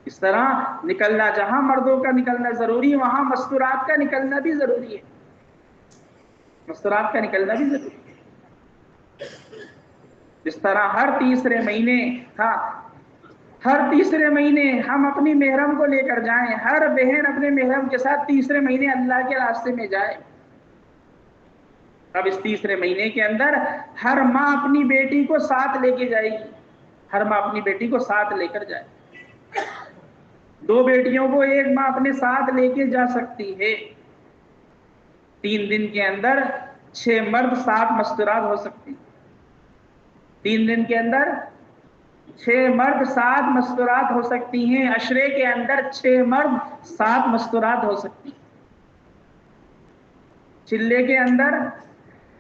اس طرح نکلنا جہاں مردوں کا نکلنا ضروری ہے، وہاں مستورات کا نکلنا بھی ضروری ہے، مستورات کا نکلنا بھی ضروری ہے۔ اس طرح ہر تیسرے مہینے ہم اپنی محرم کو لے کر جائیں، ہر بہن اپنے محرم کے ساتھ تیسرے مہینے اللہ کے راستے میں جائے۔ اب اس تیسرے مہینے کے اندر ہر ماں اپنی بیٹی کو ساتھ لے کے جائے گی، ہر ماں اپنی بیٹی کو ساتھ لے کر جائے۔ 2 بیٹیوں کو ایک ماں اپنے ساتھ لے کے جا سکتی ہے۔ 3 دن کے اندر 6 مرد 7 مستورات ہو سکتی، 3 دن کے اندر 6 مرد 7 مستورات ہو سکتی ہیں، عشرے کے اندر 6 مرد 7 مستورات ہو سکتی ہیں۔ چلے کے اندر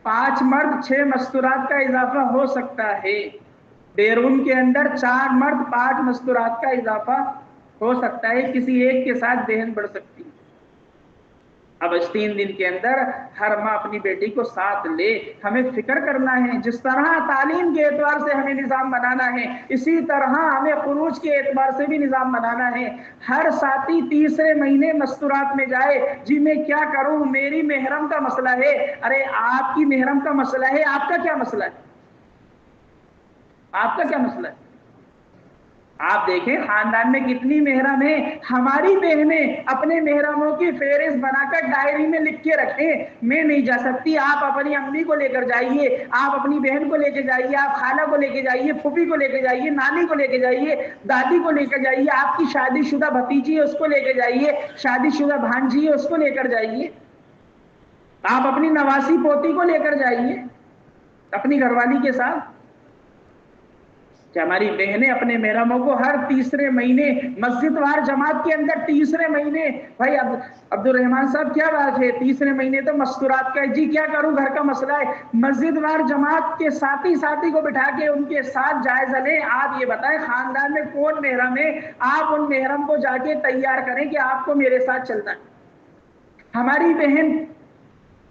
5 مرد 6 مستورات کا اضافہ ہو سکتا ہے، بیرون کے اندر 4 مرد 5 مستورات کا اضافہ ہو سکتا ہے، کسی ایک کے ساتھ بہن بڑھ سکتی ہے۔ اب اس 3 دن کے اندر ہر ماں اپنی بیٹی کو ساتھ لے، ہمیں فکر کرنا ہے۔ جس طرح تعلیم کے اعتبار سے ہمیں نظام بنانا ہے، اسی طرح ہمیں خروج کے اعتبار سے بھی نظام بنانا ہے۔ ہر ساتھی تیسرے مہینے مستورات میں جائے، جی میں کیا کروں، میری محرم کا مسئلہ ہے۔ ارے آپ کی محرم کا مسئلہ ہے، آپ کا کیا مسئلہ ہے؟ آپ کا کیا مسئلہ ہے؟ آپ دیکھیں خاندان میں کتنی محرم ہیں، ہماری بہنیں اپنے محرموں کی فہرست بنا کر ڈائری میں لکھ کے رکھیں، میں نہیں جا سکتی، آپ اپنی امی کو لے کر جائیے، آپ اپنی بہن کو لے کے جائیے، آپ خالہ کو لے کے جائیے، پھوپھی کو لے کے جائیے، نانی کو لے کے جائیے، دادی کو لے کے جائیے، آپ کی شادی شدہ بھتیجی ہے اس کو لے کے جائیے، شادی شدہ بھانجی ہے اس کو لے کر جائیے، آپ اپنی نواسی پوتی کو لے کر جائیے اپنی گھر والی کے ساتھ۔ کہ ہماری بہنیں اپنے محرموں کو ہر تیسرے مہینے مسجد وار جماعت کے اندر تیسرے مہینے، بھائی عبد الرحمان صاحب کیا بات ہے، تیسرے مہینے تو مستورات کا ہے، جی کیا کروں گھر کا مسئلہ ہے، مسجد وار جماعت کے ساتھی کو بٹھا کے ان کے ساتھ جائزہ لیں، آپ یہ بتائیں خاندان میں کون محرم ہے، آپ ان محرم کو جا کے تیار کریں کہ آپ کو میرے ساتھ چلنا ہے۔ ہماری بہن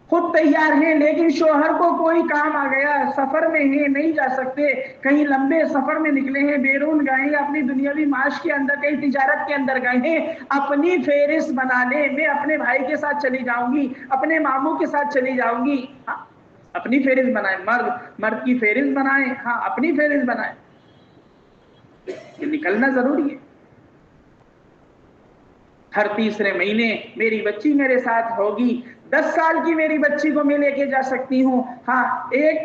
خود تیار ہیں لیکن شوہر کو کوئی کام آ گیا، سفر میں ہیں نہیں جا سکتے، کہیں لمبے سفر میں نکلے ہیں، بیرون گئے ہیں، اپنی دنیاوی معاش کے اندر کہیں تجارت کے اندر گئے ہیں، اپنی فہرست بنا لیں، میں اپنے بھائی کے ساتھ چلی جاؤں گی، اپنے ماموں کے ساتھ چلی جاؤں گی۔ ہاں اپنی فہرست بنائیں، مرد کی فہرست بنائیں، ہاں اپنی فہرست بنائیں، یہ نکلنا ضروری ہے۔ ہر تیسرے مہینے میری بچی میرے ساتھ ہوگی، 10 سال کی میری بچی کو میں لے کے جا سکتی ہوں، ہاں ایک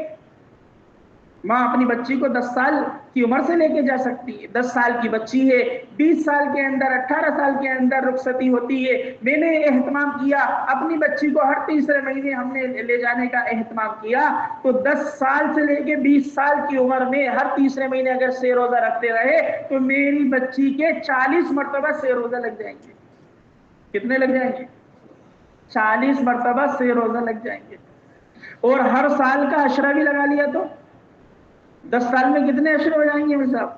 ماں اپنی بچی کو 10 سال کی عمر سے لے کے جا سکتی ہے، 10 سال کی بچی ہے، 20 سال کے اندر 18 سال کے اندر رخصتی ہوتی ہے، میں نے اہتمام کیا اپنی بچی کو ہر تیسرے مہینے ہم نے لے جانے کا اہتمام کیا، تو 10 سال سے لے کے 20 سال کی عمر میں ہر تیسرے مہینے اگر 6 روزہ رکھتے رہے تو میری بچی کے 40 مرتبہ 6 روزہ لگ جائیں گے۔ کتنے لگ جائیں گے؟ 40 مرتبہ 6 روزہ لگ جائیں گے، اور ہر سال کا عشرہ بھی لگا لیا تو 10 سال میں کتنے عشرے ہو جائیں گے صاحب؟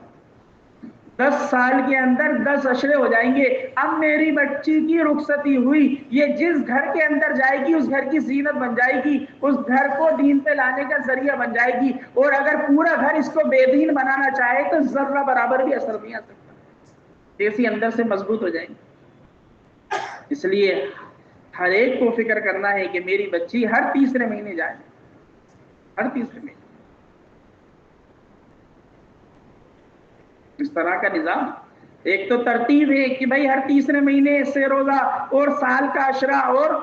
10 سال کے اندر 10 عشرے ہو جائیں گے۔ اب میری بچی کی رخصتی ہوئی، یہ جس گھر کے اندر جائے گی اس گھر کی زینت بن جائے گی، اس گھر کو دین پہ لانے کا ذریعہ بن جائے گی، اور اگر پورا گھر اس کو بے دین بنانا چاہے تو ذرہ برابر بھی اثر نہیں آ سکتا، جیسی اندر سے مضبوط ہو جائیں گی۔ اس لیے ہر ایک کو فکر کرنا ہے کہ میری بچی ہر تیسرے مہینے جائے، ہر تیسرے مہینے۔ اس طرح کا نظام، ایک تو ترتیب ہے کہ بھائی ہر تیسرے مہینے 6 روزہ اور سال کا عشرہ اور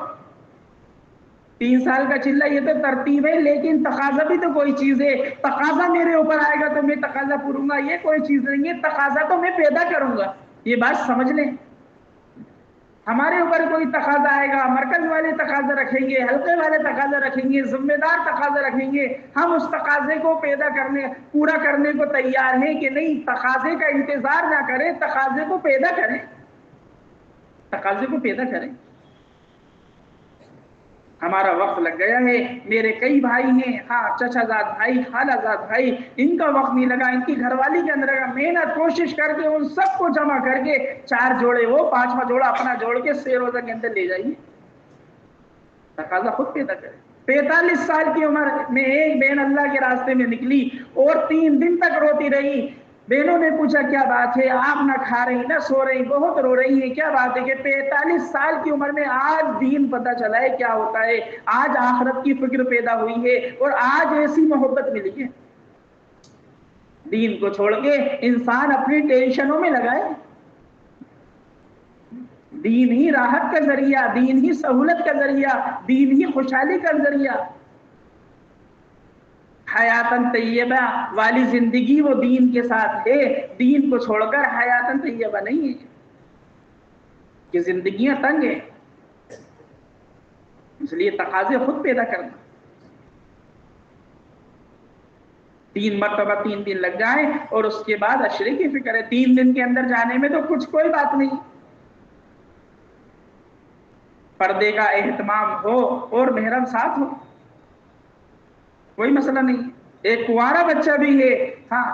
3 سال کا چلہ، یہ تو ترتیب ہے، لیکن تقاضا بھی تو کوئی چیز ہے، تقاضا میرے اوپر آئے گا تو میں تقاضا پوروں گا، یہ کوئی چیز نہیں ہے، تقاضا تو میں پیدا کروں گا، یہ بات سمجھ لیں۔ ہمارے اوپر کوئی تقاضا آئے گا، مرکز والے تقاضا رکھیں گے، حلقے والے تقاضا رکھیں گے، ذمہ دار تقاضا رکھیں گے، ہم اس تقاضے کو پورا کرنے کو تیار ہیں کہ نہیں؟ تقاضے کا انتظار نہ کریں، تقاضے کو پیدا کریں، تقاضے کو پیدا کریں۔ ہمارا وقت لگ گیا ہے، میرے کئی بھائی ہیں، ہاں چچا زاد بھائی، خالہ زاد بھائی، ان کا وقت نہیں لگا، ان کی گھر والی کے اندر محنت کوشش کر کے ان سب کو جمع کر کے 4 جوڑے وہ 5واں جوڑا اپنا جوڑ کے 6 روزہ کے اندر لے جائیے، تقاضا خود پیدا کرے۔ 45 سال کی عمر میں ایک بہن اللہ کے راستے میں نکلی اور 3 دن تک روتی رہی۔ بہنوں نے پوچھا کیا بات ہے، آپ نہ کھا رہی نہ سو رہی، بہت رو رہی ہیں، کیا بات ہے؟ کہ 45 سال کی عمر میں آج دین پتہ چلا ہے کیا ہوتا ہے، آج آخرت کی فکر پیدا ہوئی ہے اور آج ایسی محبت ملی ہے۔ دین کو چھوڑ کے انسان اپنی ٹینشنوں میں لگائے، دین ہی راحت کا ذریعہ، دین ہی سہولت کا ذریعہ، دین ہی خوشحالی کا ذریعہ۔ حیاتن طیبہ والی زندگی وہ دین کے ساتھ ہے، دین کو چھوڑ کر حیاتن طیبہ نہیں ہے، کہ زندگیاں تنگ ہیں، اس لیے تقاضے خود پیدا کرنا۔ 3 مرتبہ 3 دن لگ جائیں اور اس کے بعد عشرے کی فکر ہے، 3 دن کے اندر جانے میں تو کوئی بات نہیں، پردے کا اہتمام ہو اور محرم ساتھ ہو، کوئی مسئلہ نہیں۔ ایک کنوارا بچہ بھی ہے، ہاں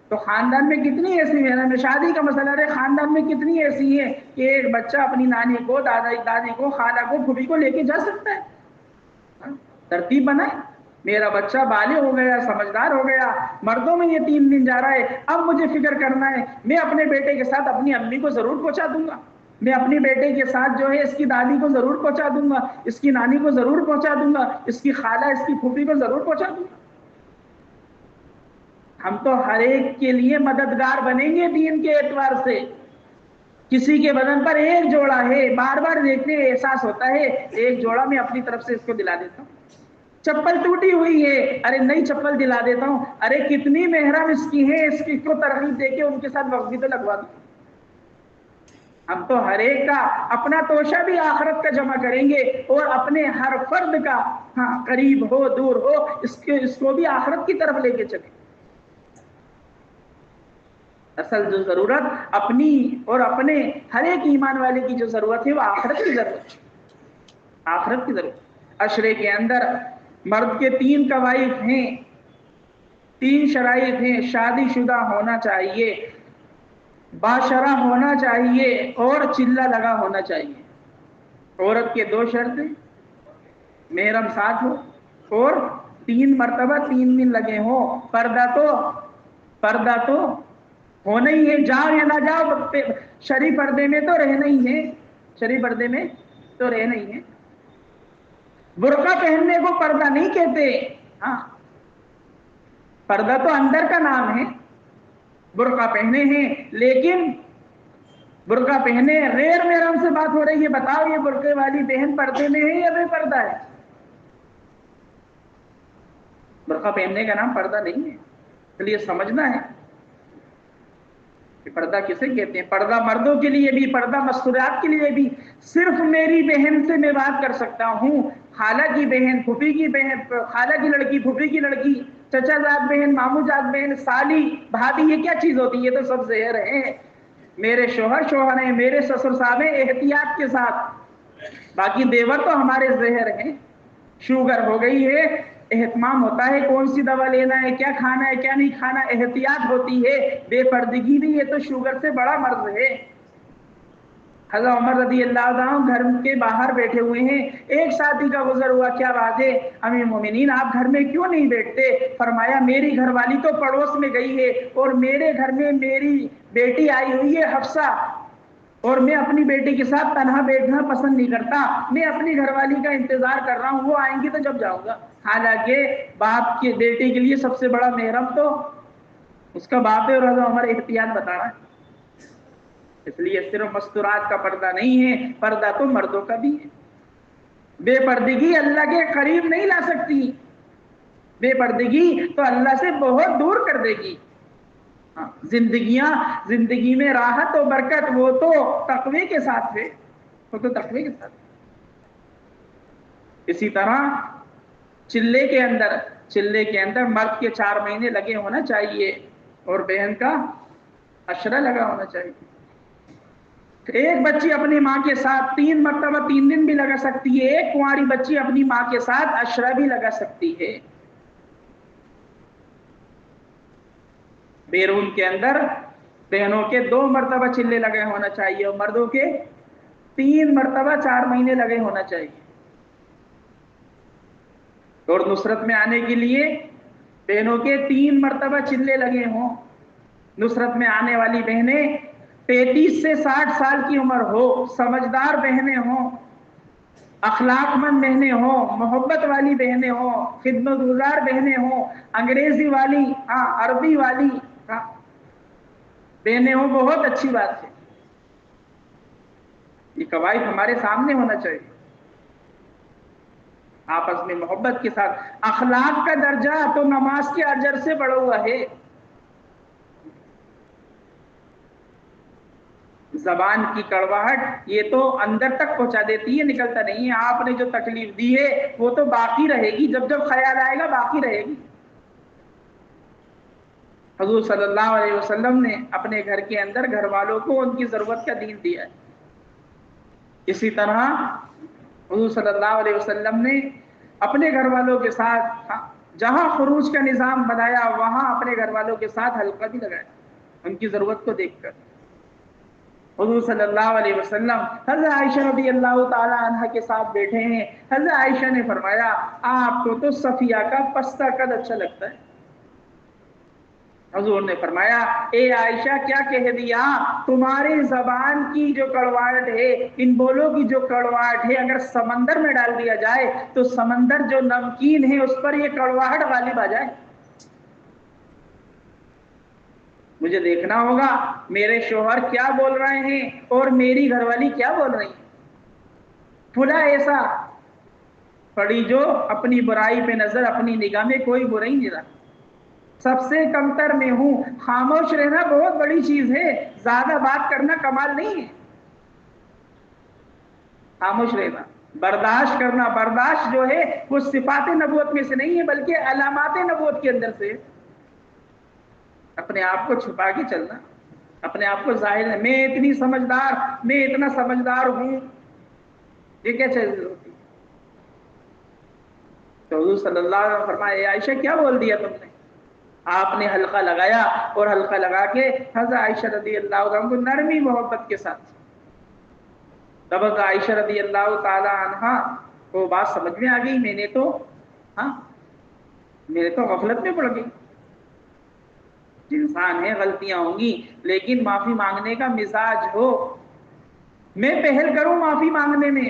تو خاندان میں کتنی ایسی محرم ہے، شادی کا مسئلہ ہے، خاندان میں کتنی ایسی ہے کہ ایک بچہ اپنی نانی کو، دادی کو، خالہ کو، پھوپھی کو لے کے جا سکتا ہے۔ ترتیب بنائے، میرا بچہ بالغ ہو گیا، سمجھدار ہو گیا، مردوں میں یہ 3 دن جا رہا ہے، اب مجھے فکر کرنا ہے، میں اپنے بیٹے کے ساتھ اپنی امی کو ضرور پہنچا دوں گا، میں اپنے بیٹے کے ساتھ جو ہے اس کی دادی کو ضرور پہنچا دوں گا، اس کی نانی کو ضرور پہنچا دوں گا، اس کی خالہ، اس کی پھوپھی کو ضرور پہنچا دوں گا۔ ہم تو ہر ایک کے لیے مددگار بنیں گے دین کے اعتبار سے۔ کسی کے بدن پر ایک جوڑا ہے، بار بار دیکھنے احساس ہوتا ہے، ایک جوڑا میں اپنی طرف سے اس کو دلا دیتا ہوں۔ چپل ٹوٹی ہوئی ہے، ارے نئی چپل دلا دیتا ہوں، ارے کتنی محرم اس کی ہے، اس کی کو ترغیب دے کے ان کے ساتھ وقت بھی تو لگوا دوں۔ ہم تو ہر ایک کا اپنا توشہ بھی آخرت کا جمع کریں گے اور اپنے ہر فرد کا، ہاں قریب ہو دور ہو، اس کو بھی آخرت کی طرف لے کے چلیں۔ اصل جو ضرورت اپنی اور اپنے ہر ایک ایمان والے کی جو ضرورت ہے وہ آخرت کی ضرورت ہے، آخرت کی ضرورت۔ عشرے کے اندر مرد کے 3 قواعد ہیں، 3 شرائط ہیں، شادی شدہ ہونا چاہیے، باشرہ ہونا چاہیے اور چلہ لگا ہونا چاہیے۔ عورت کے 2 شرطیں، محرم ساتھ ہو اور 3 مرتبہ 3 دن لگے ہوں، پردہ تو ہونا ہی ہے، جاؤ یا نہ جاؤ، شرعی پردے میں تو رہنا ہی ہے، شرعی پردے میں تو رہنا ہی ہے۔ برقع پہننے کو پردہ نہیں کہتے، ہاں پردہ تو اندر کا نام ہے، برقع پہنے ہیں، لیکن برقع پہنے غیر محرم سے بات ہو رہی ہے، بتاؤ یہ برقعے والی بہن پردے میں ہے یا بے پردہ ہے؟ برقع پہننے کا نام پردہ نہیں ہے، اس لیے سمجھنا ہے کہ پردہ کسے کہتے ہیں۔ پردہ مردوں کے لیے بھی، پردہ مستورات کے لیے بھی۔ صرف میری بہن سے میں بات کر سکتا ہوں، خالہ کی بہن، پھوپھی کی بہن، خالہ کی لڑکی، پھوپھی کی لڑکی، چچا زاد بہن، ماموں زاد بہن، سالی، بھابھی، یہ کیا چیز ہوتی ہے؟ یہ تو سب زہر ہے۔ میرے شوہر ہیں، میرے سسر صاحب ہیں، احتیاط کے ساتھ، باقی دیور تو ہمارے زہر ہیں۔ شوگر ہو گئی ہے، اہتمام ہوتا ہے کون سی دوا لینا ہے، کیا کھانا ہے کیا نہیں کھانا، احتیاط ہوتی ہے۔ بے پردگی بھی یہ تو شوگر سے بڑا مرض ہے۔ حضرت عمر رضی اللہ عنہ گھر کے باہر بیٹھے ہوئے ہیں، ایک ساتھی کا گزر ہوا، کیا بات ہے امیر مومنین آپ گھر میں کیوں نہیں بیٹھتے؟ فرمایا میری گھر والی تو پڑوس میں گئی ہے اور میرے گھر میں میری بیٹی آئی ہوئی ہے حفصہ، اور میں اپنی بیٹی کے ساتھ تنہا بیٹھنا پسند نہیں کرتا، میں اپنی گھر والی کا انتظار کر رہا ہوں، وہ آئیں گی تو جب جاؤں گا۔ حالانکہ باپ کے بیٹے کے لیے سب سے بڑا محرم تو اس کا باپ ہے، اور حضرت عمر احتیاط بتا رہا ہے۔ اس لیے صرف مستورات کا پردہ نہیں ہے، پردہ تو مردوں کا بھی ہے۔ بے پردگی اللہ کے قریب نہیں لا سکتی، بے پردگی تو اللہ سے بہت دور کر دے گی۔ زندگی میں راحت و برکت وہ تو تقوی کے ساتھ ہے، وہ تو تقوی کے ساتھ. اسی طرح چلے کے اندر مرد کے 4 مہینے لگے ہونا چاہیے اور بہن کا عشرہ لگا ہونا چاہیے. ایک بچی اپنی ماں کے ساتھ 3 مرتبہ 3 دن بھی لگا سکتی ہے. ایک کنواری بچی اپنی ماں کے ساتھ عشرہ بھی لگا سکتی ہے. بیرون کے اندر بہنوں کے 2 مرتبہ چلے لگے ہونا چاہیے اور مردوں کے 3 مرتبہ 4 مہینے لگے ہونا چاہیے. اور نصرت میں آنے کے لیے بہنوں کے 3 مرتبہ چلے لگے ہوں. نصرت میں آنے والی بہنیں 35 سے 60 سال کی عمر ہو، سمجھدار بہنیں ہوں، اخلاق مند بہنیں ہوں، محبت والی بہنیں ہوں، خدمت گزار بہنیں ہوں، انگریزی والی عربی والی بہنیں ہوں. بہت اچھی بات ہے. یہ قواعد ہمارے سامنے ہونا چاہیے. آپس میں محبت کے ساتھ. اخلاق کا درجہ تو نماز کے اجر سے بڑھا ہوا ہے. زبان کی کڑواہٹ یہ تو اندر تک پہنچا دیتی ہے، نکلتا نہیں ہے. آپ نے جو تکلیف دی ہے وہ تو باقی رہے گی، جب جب خیال آئے گا باقی رہے گی. حضور صلی اللہ علیہ وسلم نے اپنے گھر کے اندر گھر والوں کو ان کی ضرورت کا دین دیا ہے. اسی طرح حضور صلی اللہ علیہ وسلم نے اپنے گھر والوں کے ساتھ جہاں خروج کا نظام بنایا وہاں اپنے گھر والوں کے ساتھ حلقہ بھی لگایا ان کی ضرورت کو دیکھ کر. حضور صلی اللہ علیہ وسلم حضرت عائشہ رضی اللہ تعالی عنہ کے ساتھ بیٹھے ہیں. حضرت عائشہ نے فرمایا آپ کو تو صفیہ کا پستہ قد اچھا لگتا ہے. حضور نے فرمایا اے عائشہ کیا کہہ دیا، تمہاری زبان کی جو کڑواہٹ ہے، ان بولوں کی جو کڑواہٹ ہے، اگر سمندر میں ڈال دیا جائے تو سمندر جو نمکین ہے اس پر یہ کڑواہٹ غالب آ جائے. مجھے دیکھنا ہوگا میرے شوہر کیا بول رہے ہیں اور میری گھر والی کیا بول رہی ہیں. پھلا ایسا پڑی جو اپنی برائی پہ نظر، اپنی نگاہ میں کوئی برائی نہیں رہا. سب سے کمتر میں ہوں. خاموش رہنا بہت بڑی چیز ہے، زیادہ بات کرنا کمال نہیں ہے. خاموش رہنا، برداشت کرنا. برداشت جو ہے وہ صفات نبوت میں سے نہیں ہے بلکہ علامات نبوت کے اندر سے. اپنے آپ کو چھپا کے چلنا، اپنے آپ کو ظاہر ہے میں اتنی سمجھدار، میں اتنا سمجھدار ہوں، یہ کیا چیز ہوتی ہے. تو حضور صلی اللہ علیہ وسلم فرمایا اے عائشہ کیا بول دیا تم نے. آپ نے حلقہ لگایا اور حلقہ لگا کے حضرت عائشہ رضی اللہ عنہ کو نرمی محبت کے ساتھ. تب حضرت عائشہ رضی اللہ تعالی عنہ کو بات سمجھ میں آ گئی. میں تو غفلت میں پڑ گئی. انسان ہے غلطیاں ہوں گی لیکن معافی مانگنے کا مزاج ہو. میں پہل کروں معافی مانگنے میں.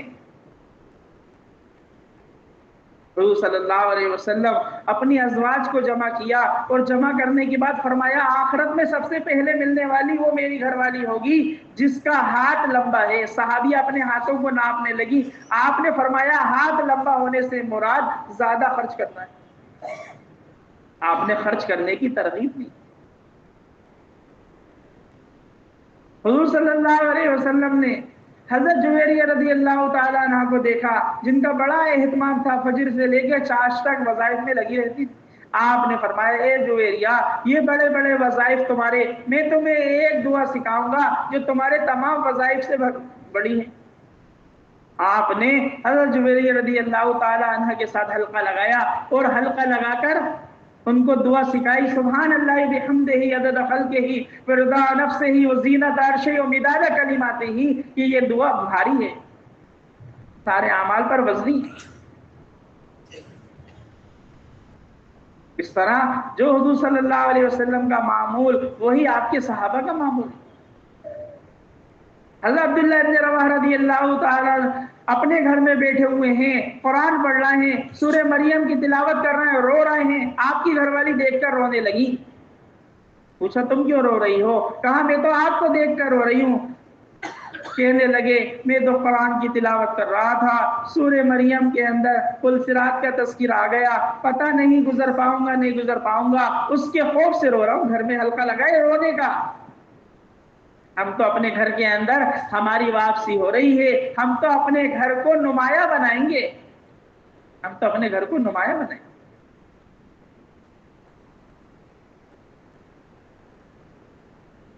حضور صلی اللہ علیہ وسلم اپنی ازواج کو جمع کیا اور جمع کرنے کے بعد فرمایا آخرت میں سب سے پہلے ملنے والی وہ میری گھر والی ہوگی جس کا ہاتھ لمبا ہے. صحابیہ اپنے ہاتھوں کو ناپنے لگی. آپ نے فرمایا ہاتھ لمبا ہونے سے مراد زیادہ خرچ کرنا ہے. آپ نے خرچ کرنے کی ترغیب دی. حضور صلی اللہ علیہ وسلم نے حضرت جویریہ رضی اللہ تعالیٰ عنہ کو دیکھا جن کا بڑا اہتمام تھا، فجر سے لے کے چاش تک وظائف میں لگی رہتی. آپ نے فرمایا اے جویریہ یہ بڑے بڑے وظائف تمہارے، میں تمہیں ایک دعا سکھاؤں گا جو تمہارے تمام وظائف سے بڑی ہے. آپ نے حضرت جویریہ رضی اللہ تعالیٰ عنہ کے ساتھ حلقہ لگایا اور حلقہ لگا کر ان کو دعا سکھائی. سبحان اللہ بحمدہ عدد خلقہ ورضا نفسہ وزینت عرشہ ومداد کلماتہ. یہ دعا بھاری ہے، سارے اعمال پر وزنی. اس طرح جو حضور صلی اللہ علیہ وسلم کا معمول وہی آپ کے صحابہ کا معمول. حضرت عبداللہ ابن رواحہ رضی اللہ تعالی اپنے گھر میں بیٹھے ہوئے ہیں، قرآن پڑھ رہے ہیں، سورہ مریم کی تلاوت کر رہے ہیں، رو رہے ہیں. آپ کی گھر والی دیکھ کر رونے لگی. پوچھا تم کیوں رو رہی ہو؟ کہا میں تو آپ کو دیکھ کر رو رہی ہوں. کہنے لگے میں تو قرآن کی تلاوت کر رہا تھا، سورہ مریم کے اندر کل صراط کا تذکرہ آ گیا، پتہ نہیں گزر پاؤں گا نہیں گزر پاؤں گا، اس کے خوف سے رو رہا ہوں. گھر میں حلقہ لگائے رونے کا. ہم تو اپنے گھر کے اندر ہماری واپسی ہو رہی ہے، ہم تو اپنے گھر کو نمایاں بنائیں گے، ہم تو اپنے گھر کو نمایاں بنائیں گے۔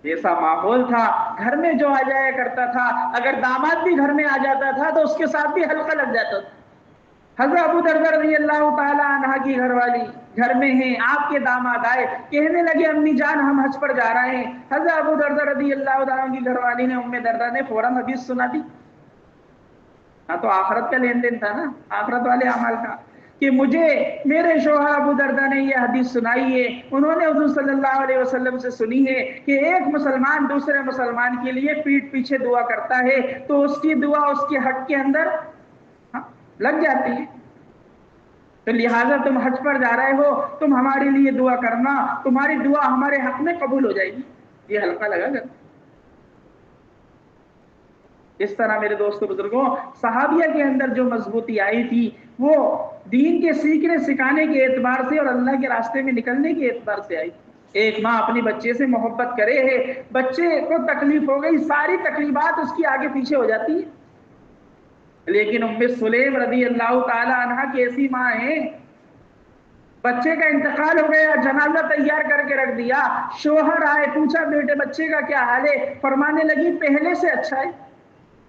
ایسا ماحول تھا، گھر میں جو آ جایا کرتا تھا، اگر داماد بھی گھر میں آ جاتا تھا تو اس کے ساتھ بھی حلقہ لگ جاتا تھا۔ حضرت ابو دردہ رضی اللہ تعالی عنہ کی گھر والی گھر میں ہیں، آپ کے داماد آئے، کہنے لگے امی جان ہم حج پر جا رہے ہیں۔ حضرت ابو دردہ رضی اللہ تعالی عنہ کی گھر والی نے، ام دردہ نے فوراً حدیث سنا دی۔ ہاں تو آخرت کا لین دین تھا نا، آخرت والے اعمال کا، کہ مجھے میرے شوہر ابو دردہ نے یہ حدیث سنائی ہے، انہوں نے حضور صلی اللہ علیہ وسلم سے سنی ہے کہ ایک مسلمان دوسرے مسلمان کے لیے پیٹھ پیچھے دعا کرتا ہے تو اس کی دعا اس کے حق کے اندر لگ جاتی ہے، تو لہٰذا تم حج پر جا رہے ہو، تم ہمارے لیے دعا کرنا، تمہاری دعا ہمارے حق میں قبول ہو جائے گی۔ یہ حلقہ لگا کر اس طرح میرے دوستو بزرگوں، صحابیہ کے اندر جو مضبوطی آئی تھی وہ دین کے سیکھنے سکھانے کے اعتبار سے اور اللہ کے راستے میں نکلنے کے اعتبار سے آئی۔ ایک ماں اپنی بچے سے محبت کرے ہے، بچے کو تکلیف ہو گئی، ساری تکلیفات اس کی آگے پیچھے ہو جاتی ہے، لیکن ام سلیم رضی اللہ تعالی عنہ کیسی ماں ہیں، بچے کا انتقال ہو گیا، جنازہ تیار کر کے رکھ دیا، شوہر آئے، پوچھا بیٹے بچے کا کیا حال ہے، فرمانے لگی پہلے سے اچھا ہے،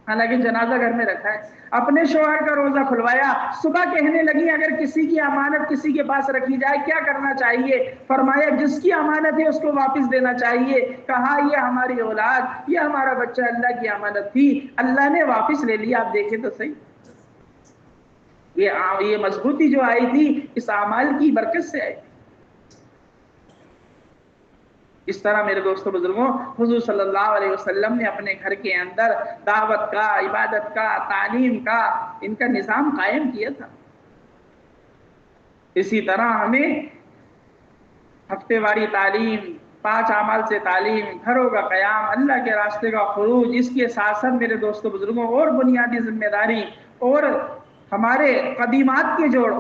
حالانکہ جنازہ گھر میں رکھا ہے۔ اپنے شوہر کا روزہ کھلوایا، صبح کہنے لگی اگر کسی کی امانت کسی کے پاس رکھی جائے کیا کرنا چاہیے، فرمایا جس کی امانت ہے اس کو واپس دینا چاہیے۔ کہا یہ ہماری اولاد، یہ ہمارا بچہ اللہ کی امانت تھی، اللہ نے واپس لے لیا۔ آپ دیکھیں تو صحیح، یہ مضبوطی جو آئی تھی اس اعمال کی برکت سے آئی۔ اس طرح میرے دوستو بزرگوں، حضور صلی اللہ علیہ وسلم نے اپنے گھر کے اندر دعوت کا، عبادت کا، تعلیم کا، ان کا نظام قائم کیا تھا۔ اسی طرح ہمیں ہفتے واری تعلیم، 5 اعمال سے تعلیم، گھروں کا قیام، اللہ کے راستے کا خروج، اس کے ساتھ ساتھ میرے دوستو بزرگوں اور بنیادی ذمہ داری اور ہمارے قدیمات کے جوڑ،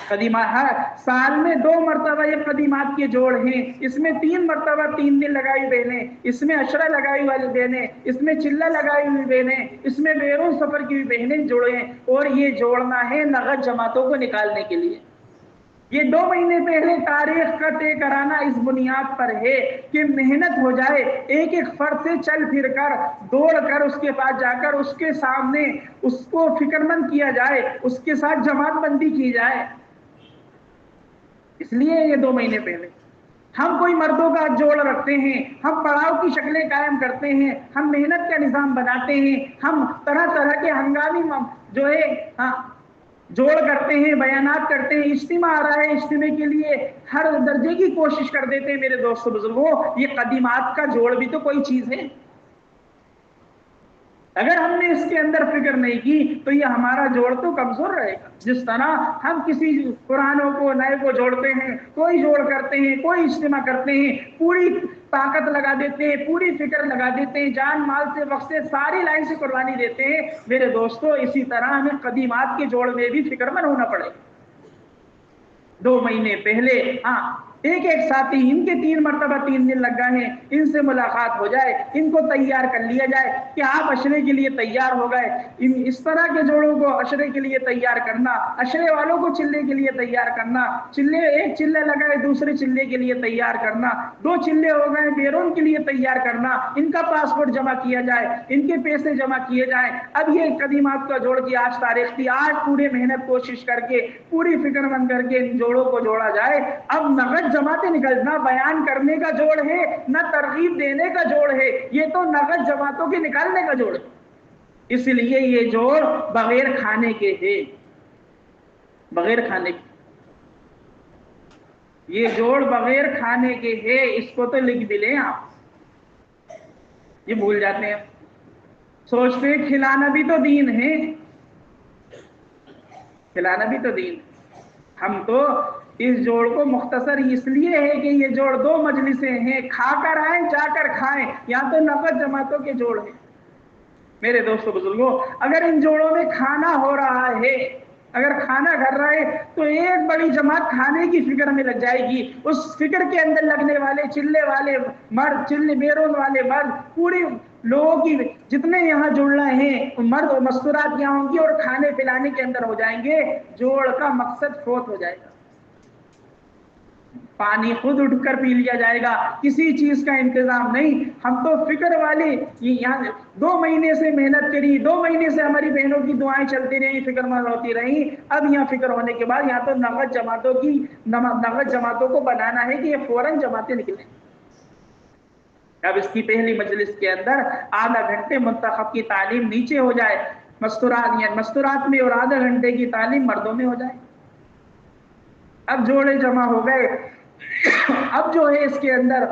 ہر سال میں 2 مرتبہ یہ قدیمات کے جوڑ ہیں، اس میں 3 مرتبہ 3 دن لگائی بہنیں، اس میں عشرہ لگائی والی بہنیں، اس میں چلہ لگائی ہوئی بہنیں، اس میں بیرون سفر کی ہوئی بہنیں جوڑیں، اور یہ جوڑنا ہے نقد جماعتوں کو نکالنے کے لیے۔ یہ 2 مہینے پہلے تاریخ کا طے کرانا اس بنیاد پر ہے کہ محنت ہو جائے، ایک ایک فرد سے چل پھر کر، دوڑ کر اس کے پاس جا کر اس کے سامنے اس کو فکر مند کیا جائے، اس کے ساتھ جماعت بندی کی جائے۔ اس لیے یہ 2 مہینے پہلے ہم کوئی مردوں کا جوڑ رکھتے ہیں، ہم پڑاؤ کی شکلیں قائم کرتے ہیں، ہم محنت کا نظام بناتے ہیں، ہم طرح طرح کے ہنگامی جو ہے جوڑ کرتے ہیں، بیانات کرتے ہیں، اجتماع آ رہا ہے، اجتماع کے لیے ہر درجے کی کوشش کر دیتے ہیں۔ میرے دوستو بزرگوں، یہ قدیمات کا جوڑ بھی تو کوئی چیز ہے۔ اگر ہم نے اس کے اندر فکر نہیں کی تو یہ ہمارا جوڑ تو کمزور رہے گا۔ جس طرح ہم کسی پرانوں کو نئے کو جوڑتے ہیں، کوئی جوڑ کرتے ہیں، کوئی اجتماع کرتے ہیں، پوری طاقت لگا دیتے ہیں، پوری فکر لگا دیتے ہیں، جان مال سے وقت سے ساری لائن سے قربانی دیتے ہیں، میرے دوستو اسی طرح ہمیں قدیمات کے جوڑ میں بھی فکر مند ہونا پڑے گا۔ 2 مہینے پہلے ایک ایک ساتھی، ان کے 3 مرتبہ 3 دن لگ گئے ہیں، ان سے ملاقات ہو جائے، ان کو تیار کر لیا جائے کہ آپ عشرے کے لیے تیار ہو گئے۔ اس طرح کے جوڑوں کو عشرے کے لیے تیار کرنا، عشرے والوں کو چلے کے لیے تیار کرنا، ایک چلے لگائے دوسرے چلے کے لیے تیار کرنا، 2 چلے ہو گئے بیرون کے لیے تیار کرنا، ان کا پاسپورٹ جمع کیا جائے، ان کے پیسے جمع کیے جائیں۔ اب یہ قدیمات کا جوڑ کی آج تاریخ تھی، آج پورے محنت کوشش کر کے، پوری فکر مند کر کے ان جوڑوں کو جوڑا جائے۔ اب نقد جماعتیں نکلنا بیان کرنے کا جوڑ ہے، نہ ترغیب دینے کا جوڑ ہے، یہ تو نقد جماعتوں کے نکالنے کا جوڑ ہے۔ اس لیے یہ جوڑ بغیر کھانے کے ہے، بغیر کھانے کے، یہ جوڑ بغیر کھانے کے ہے، اس کو تو لکھ بھی لیں آپ، یہ بھول جاتے ہیں، سوچتے ہیں کھلانا بھی تو دین ہے، کھلانا بھی تو دین ہے۔ ہم تو اس جوڑ کو مختصر اس لیے ہے کہ یہ جوڑ 2 مجلسیں ہیں، کھا کر آئیں جا کر کھائیں، یہاں تو نقد جماعتوں کے جوڑ ہیں۔ میرے دوستو بزرگوں، اگر ان جوڑوں میں کھانا ہو رہا ہے اگر کھانا کر رہا ہے تو ایک بڑی جماعت کھانے کی فکر میں لگ جائے گی، اس فکر کے اندر لگنے والے چلے والے مرد، چلے بیرون والے مرد، پوری لوگوں کی جتنے یہاں جڑ رہے ہیں مرد اور مستورات یہاں ہوں گی اور کھانے پلانے کے اندر ہو جائیں گے، جوڑ کا مقصد فوت ہو جائے گا۔ پانی خود اٹھ کر پی لیا جائے گا، کسی چیز کا انتظام نہیں۔ ہم تو فکر والے، یہاں 2 مہینے سے محنت کری، 2 مہینے سے ہماری بہنوں کی دعائیں چلتی رہی، فکر مند ہوتی رہی، اب یہاں فکر ہونے کے بعد یہاں تو نقد جماعتوں کو بنانا ہے کہ یہ فوراً جماعتیں نکلیں۔ اب اس کی پہلی مجلس کے اندر آدھا گھنٹے منتخب کی تعلیم نیچے ہو جائے، مستورات میں، اور آدھا گھنٹے کی تعلیم مردوں میں ہو جائے۔ اب جوڑے جمع ہو گئے۔ اب جو ہے اس کے اندر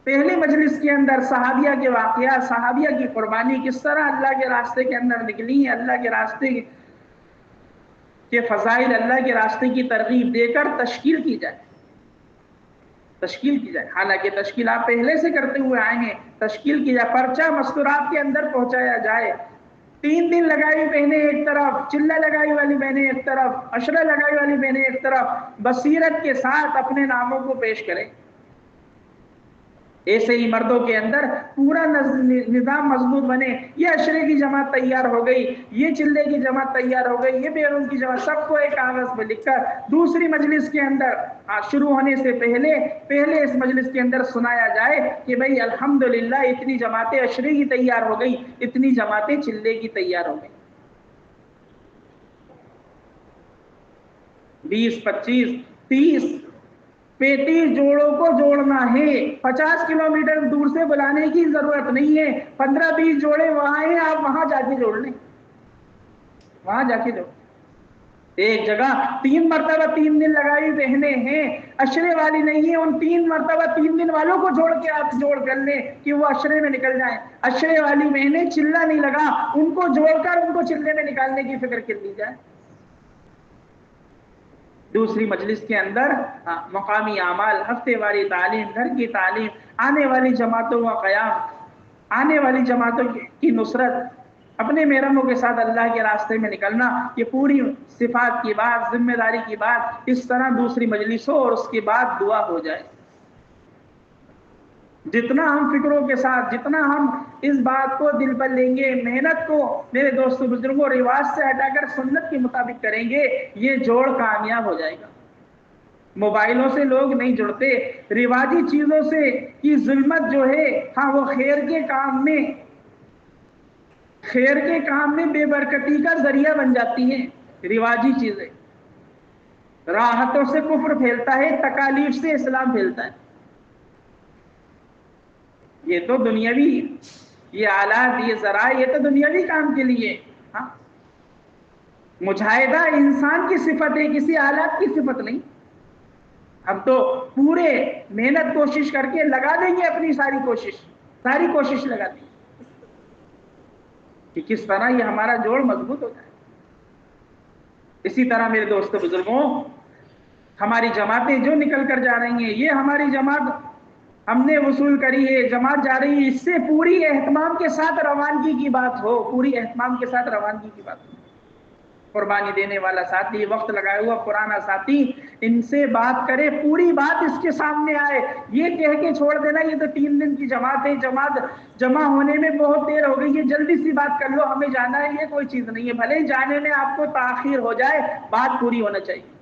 پہلی مجلس کے اندر صحابیہ کے واقعات، صحابیہ کی قربانی کس طرح اللہ کے راستے کے اندر نکلی ہیں، اللہ کے راستے کے فضائل، اللہ کے راستے کی ترغیب دے کر تشکیل کی جائے۔ حالانکہ تشکیل آپ پہلے سے کرتے ہوئے آئے ہیں، تشکیل کی جائے، پرچہ مستورات کے اندر پہنچایا جائے۔ 3 دن لگائی بہنیں ایک طرف، چلہ لگائی والی بہنیں ایک طرف، عشرہ لگائی والی بہنیں ایک طرف، بصیرت کے ساتھ اپنے ناموں کو پیش کریں۔ ایسے ہی مردوں کے اندر پورا نظام مضبوط بنے۔ یہ عشرے کی جماعت تیار ہو گئی، یہ چلے کی جماعت تیار ہو گئی، یہ بیرون کی جماعت، سب کو ایک کاغذ پہ لکھ کر دوسری مجلس کے اندر شروع ہونے سے پہلے اس مجلس کے اندر سنایا جائے کہ بھئی الحمدللہ اتنی جماعتیں عشرے کی تیار ہو گئی، اتنی جماعتیں چلے کی تیار ہو گئی۔ 20 25 30 35 جوڑوں کو جوڑنا ہے، 50 کلومیٹر دور سے بلانے کی ضرورت نہیں ہے، 15 20 جوڑے وہاں ہیں، آپ وہاں جا کے جوڑ لیں، وہاں جا کے جوڑ۔ ایک جگہ 3 مرتبہ 3 دن لگائی بہنیں ہیں، عشرے والی نہیں ہیں، ان 3 مرتبہ 3 دن والوں کو جوڑ کے آپ جوڑ کر لیں کہ وہ عشرے میں نکل جائیں۔ عشرے والی بہنیں چلہ نہیں لگا، ان کو جوڑ کر ان کو چلے میں نکالنے کی فکر کر لی جائے۔ دوسری مجلس کے اندر مقامی اعمال، ہفتے والی تعلیم، گھر کی تعلیم، آنے والی جماعتوں کا قیام، آنے والی جماعتوں کی نصرت، اپنے محرموں کے ساتھ اللہ کے راستے میں نکلنا، یہ پوری صفات کی بات، ذمہ داری کی بات اس طرح دوسری مجلس ہو اور اس کے بعد دعا ہو جائے۔ جتنا ہم فکروں کے ساتھ، جتنا ہم اس بات کو دل پر لیں گے، محنت کو میرے دوستوں بزرگوں رواج سے ہٹا کر سنت کے مطابق کریں گے، یہ جوڑ کامیاب ہو جائے گا۔ موبائلوں سے لوگ نہیں جڑتے، رواجی چیزوں سے کی ظلمت جو ہے وہ خیر کے کام میں بے برکتی کا ذریعہ بن جاتی ہیں۔ رواجی چیزیں راحتوں سے کفر پھیلتا ہے، تکالیف سے اسلام پھیلتا ہے۔ یہ تو دنیاوی، یہ آلات، یہ ذرائع، یہ تو دنیاوی کام کے لیے۔ مجاہدہ انسان کی صفت ہے، کسی آلات کی صفت نہیں۔ ہم تو پورے محنت کوشش کر کے لگا دیں گے، اپنی ساری کوشش لگا دیں گے کہ کس طرح یہ ہمارا جوڑ مضبوط ہو جائے۔ اسی طرح میرے دوستوں بزرگوں، ہماری جماعتیں جو نکل کر جا رہی ہیں، یہ ہماری جماعت ہم نے وصول کری ہے، جماعت جا رہی ہے، اس سے پوری اہتمام کے ساتھ روانگی کی بات ہو، پوری اہتمام کے ساتھ روانگی کی بات ہو۔ قربانی دینے والا ساتھی، وقت لگایا ہوا پرانا ساتھی، ان سے بات کرے، پوری بات اس کے سامنے آئے۔ یہ کہہ کے چھوڑ دینا یہ تو 3 دن کی جماعت ہے، جماعت جمع ہونے میں بہت دیر ہو گئی ہے، جلدی سی بات کر لو، ہمیں جانا ہے، یہ کوئی چیز نہیں ہے۔ بھلے ہی جانے میں آپ کو تاخیر ہو جائے، بات پوری ہونا چاہیے،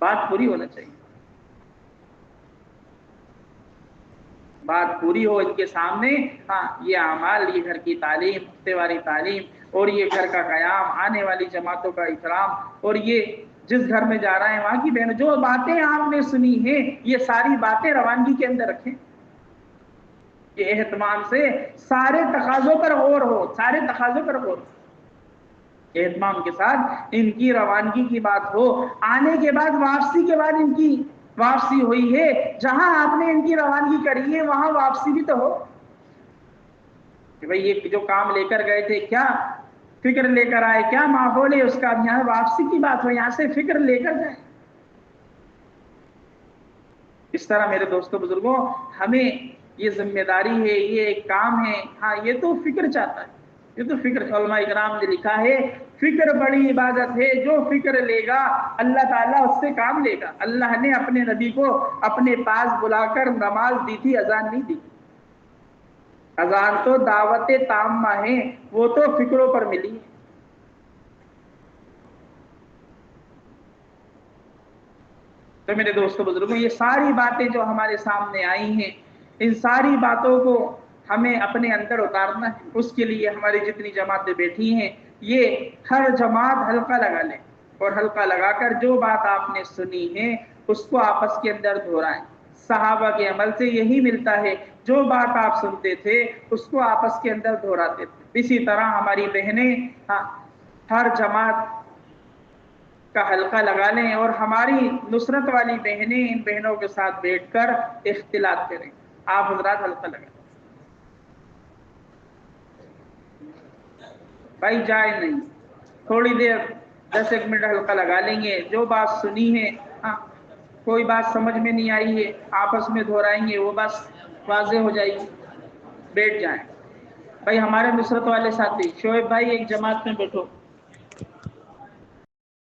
بات پوری ہونا چاہیے، بات پوری ہو ان کے سامنے۔ یہ اعمال، یہ گھر کی تعلیم، ہفتے والی تعلیم، اور یہ گھر کا قیام، آنے والی جماعتوں کا اکرام، اور یہ جس گھر میں جا رہے ہیں وہاں کی بہنوں، جو باتیں آپ نے سنی ہیں یہ ساری باتیں روانگی کے اندر رکھیں، کہ اہتمام سے سارے تقاضوں پر غور ہو، سارے تقاضوں پر غور ہو، اہتمام کے ساتھ ان کی روانگی کی بات ہو۔ آنے کے بعد، واپسی کے بعد ان کی واپسی ہوئی ہے، جہاں آپ نے ان کی روانگی کری ہے وہاں واپسی بھی تو ہو کہ بھئی یہ جو کام لے کر گئے تھے، کیا فکر لے کر آئے، کیا ماحول ہے اس کا، یہاں واپسی کی بات ہو، یہاں سے فکر لے کر جائیں۔ اس طرح میرے دوستوں بزرگوں، ہمیں یہ ذمہ داری ہے، یہ ایک کام ہے۔ یہ تو فکر چاہتا ہے، یہ تو فکر علماء اکرام نے لکھا ہے، فکر بڑی عبادت ہے، جو فکر لے گا اللہ تعالیٰ اس سے کام لے گا۔ اللہ نے اپنے نبی کو اپنے پاس بلا کر نماز دی تھی، اذان نہیں دی۔ اذان تو دعوت تامہ ہے، وہ تو فکروں پر ملی ہے۔ تو میرے دوستو بزرگوں، یہ ساری باتیں جو ہمارے سامنے آئی ہیں، ان ساری باتوں کو ہمیں اپنے اندر اتارنا ہے۔ اس کے لیے ہماری جتنی جماعتیں بیٹھی ہیں، یہ ہر جماعت حلقہ لگا لیں، اور حلقہ لگا کر جو بات آپ نے سنی ہے اس کو آپس کے اندر دہرائیں۔ صحابہ کے عمل سے یہی ملتا ہے، جو بات آپ سنتے تھے اس کو آپس کے اندر دہراتے تھے۔ اسی طرح ہماری بہنیں ہر جماعت کا حلقہ لگا لیں، اور ہماری نصرت والی بہنیں ان بہنوں کے ساتھ بیٹھ کر اختلاط کریں۔ آپ حضرات حلقہ لگائیں۔ بھائی جائے نہیں، تھوڑی دیر 10 منٹ حلقہ لگا لیں گے، جو بات سنی ہے، کوئی بات سمجھ میں نہیں آئی ہے، آپس میں دہرائیں گے، وہ بات واضح ہو جائے گی، بیٹھ جائیں۔ بھائی ہمارے نصرت والے ساتھی شعیب بھائی، ایک جماعت میں بیٹھو۔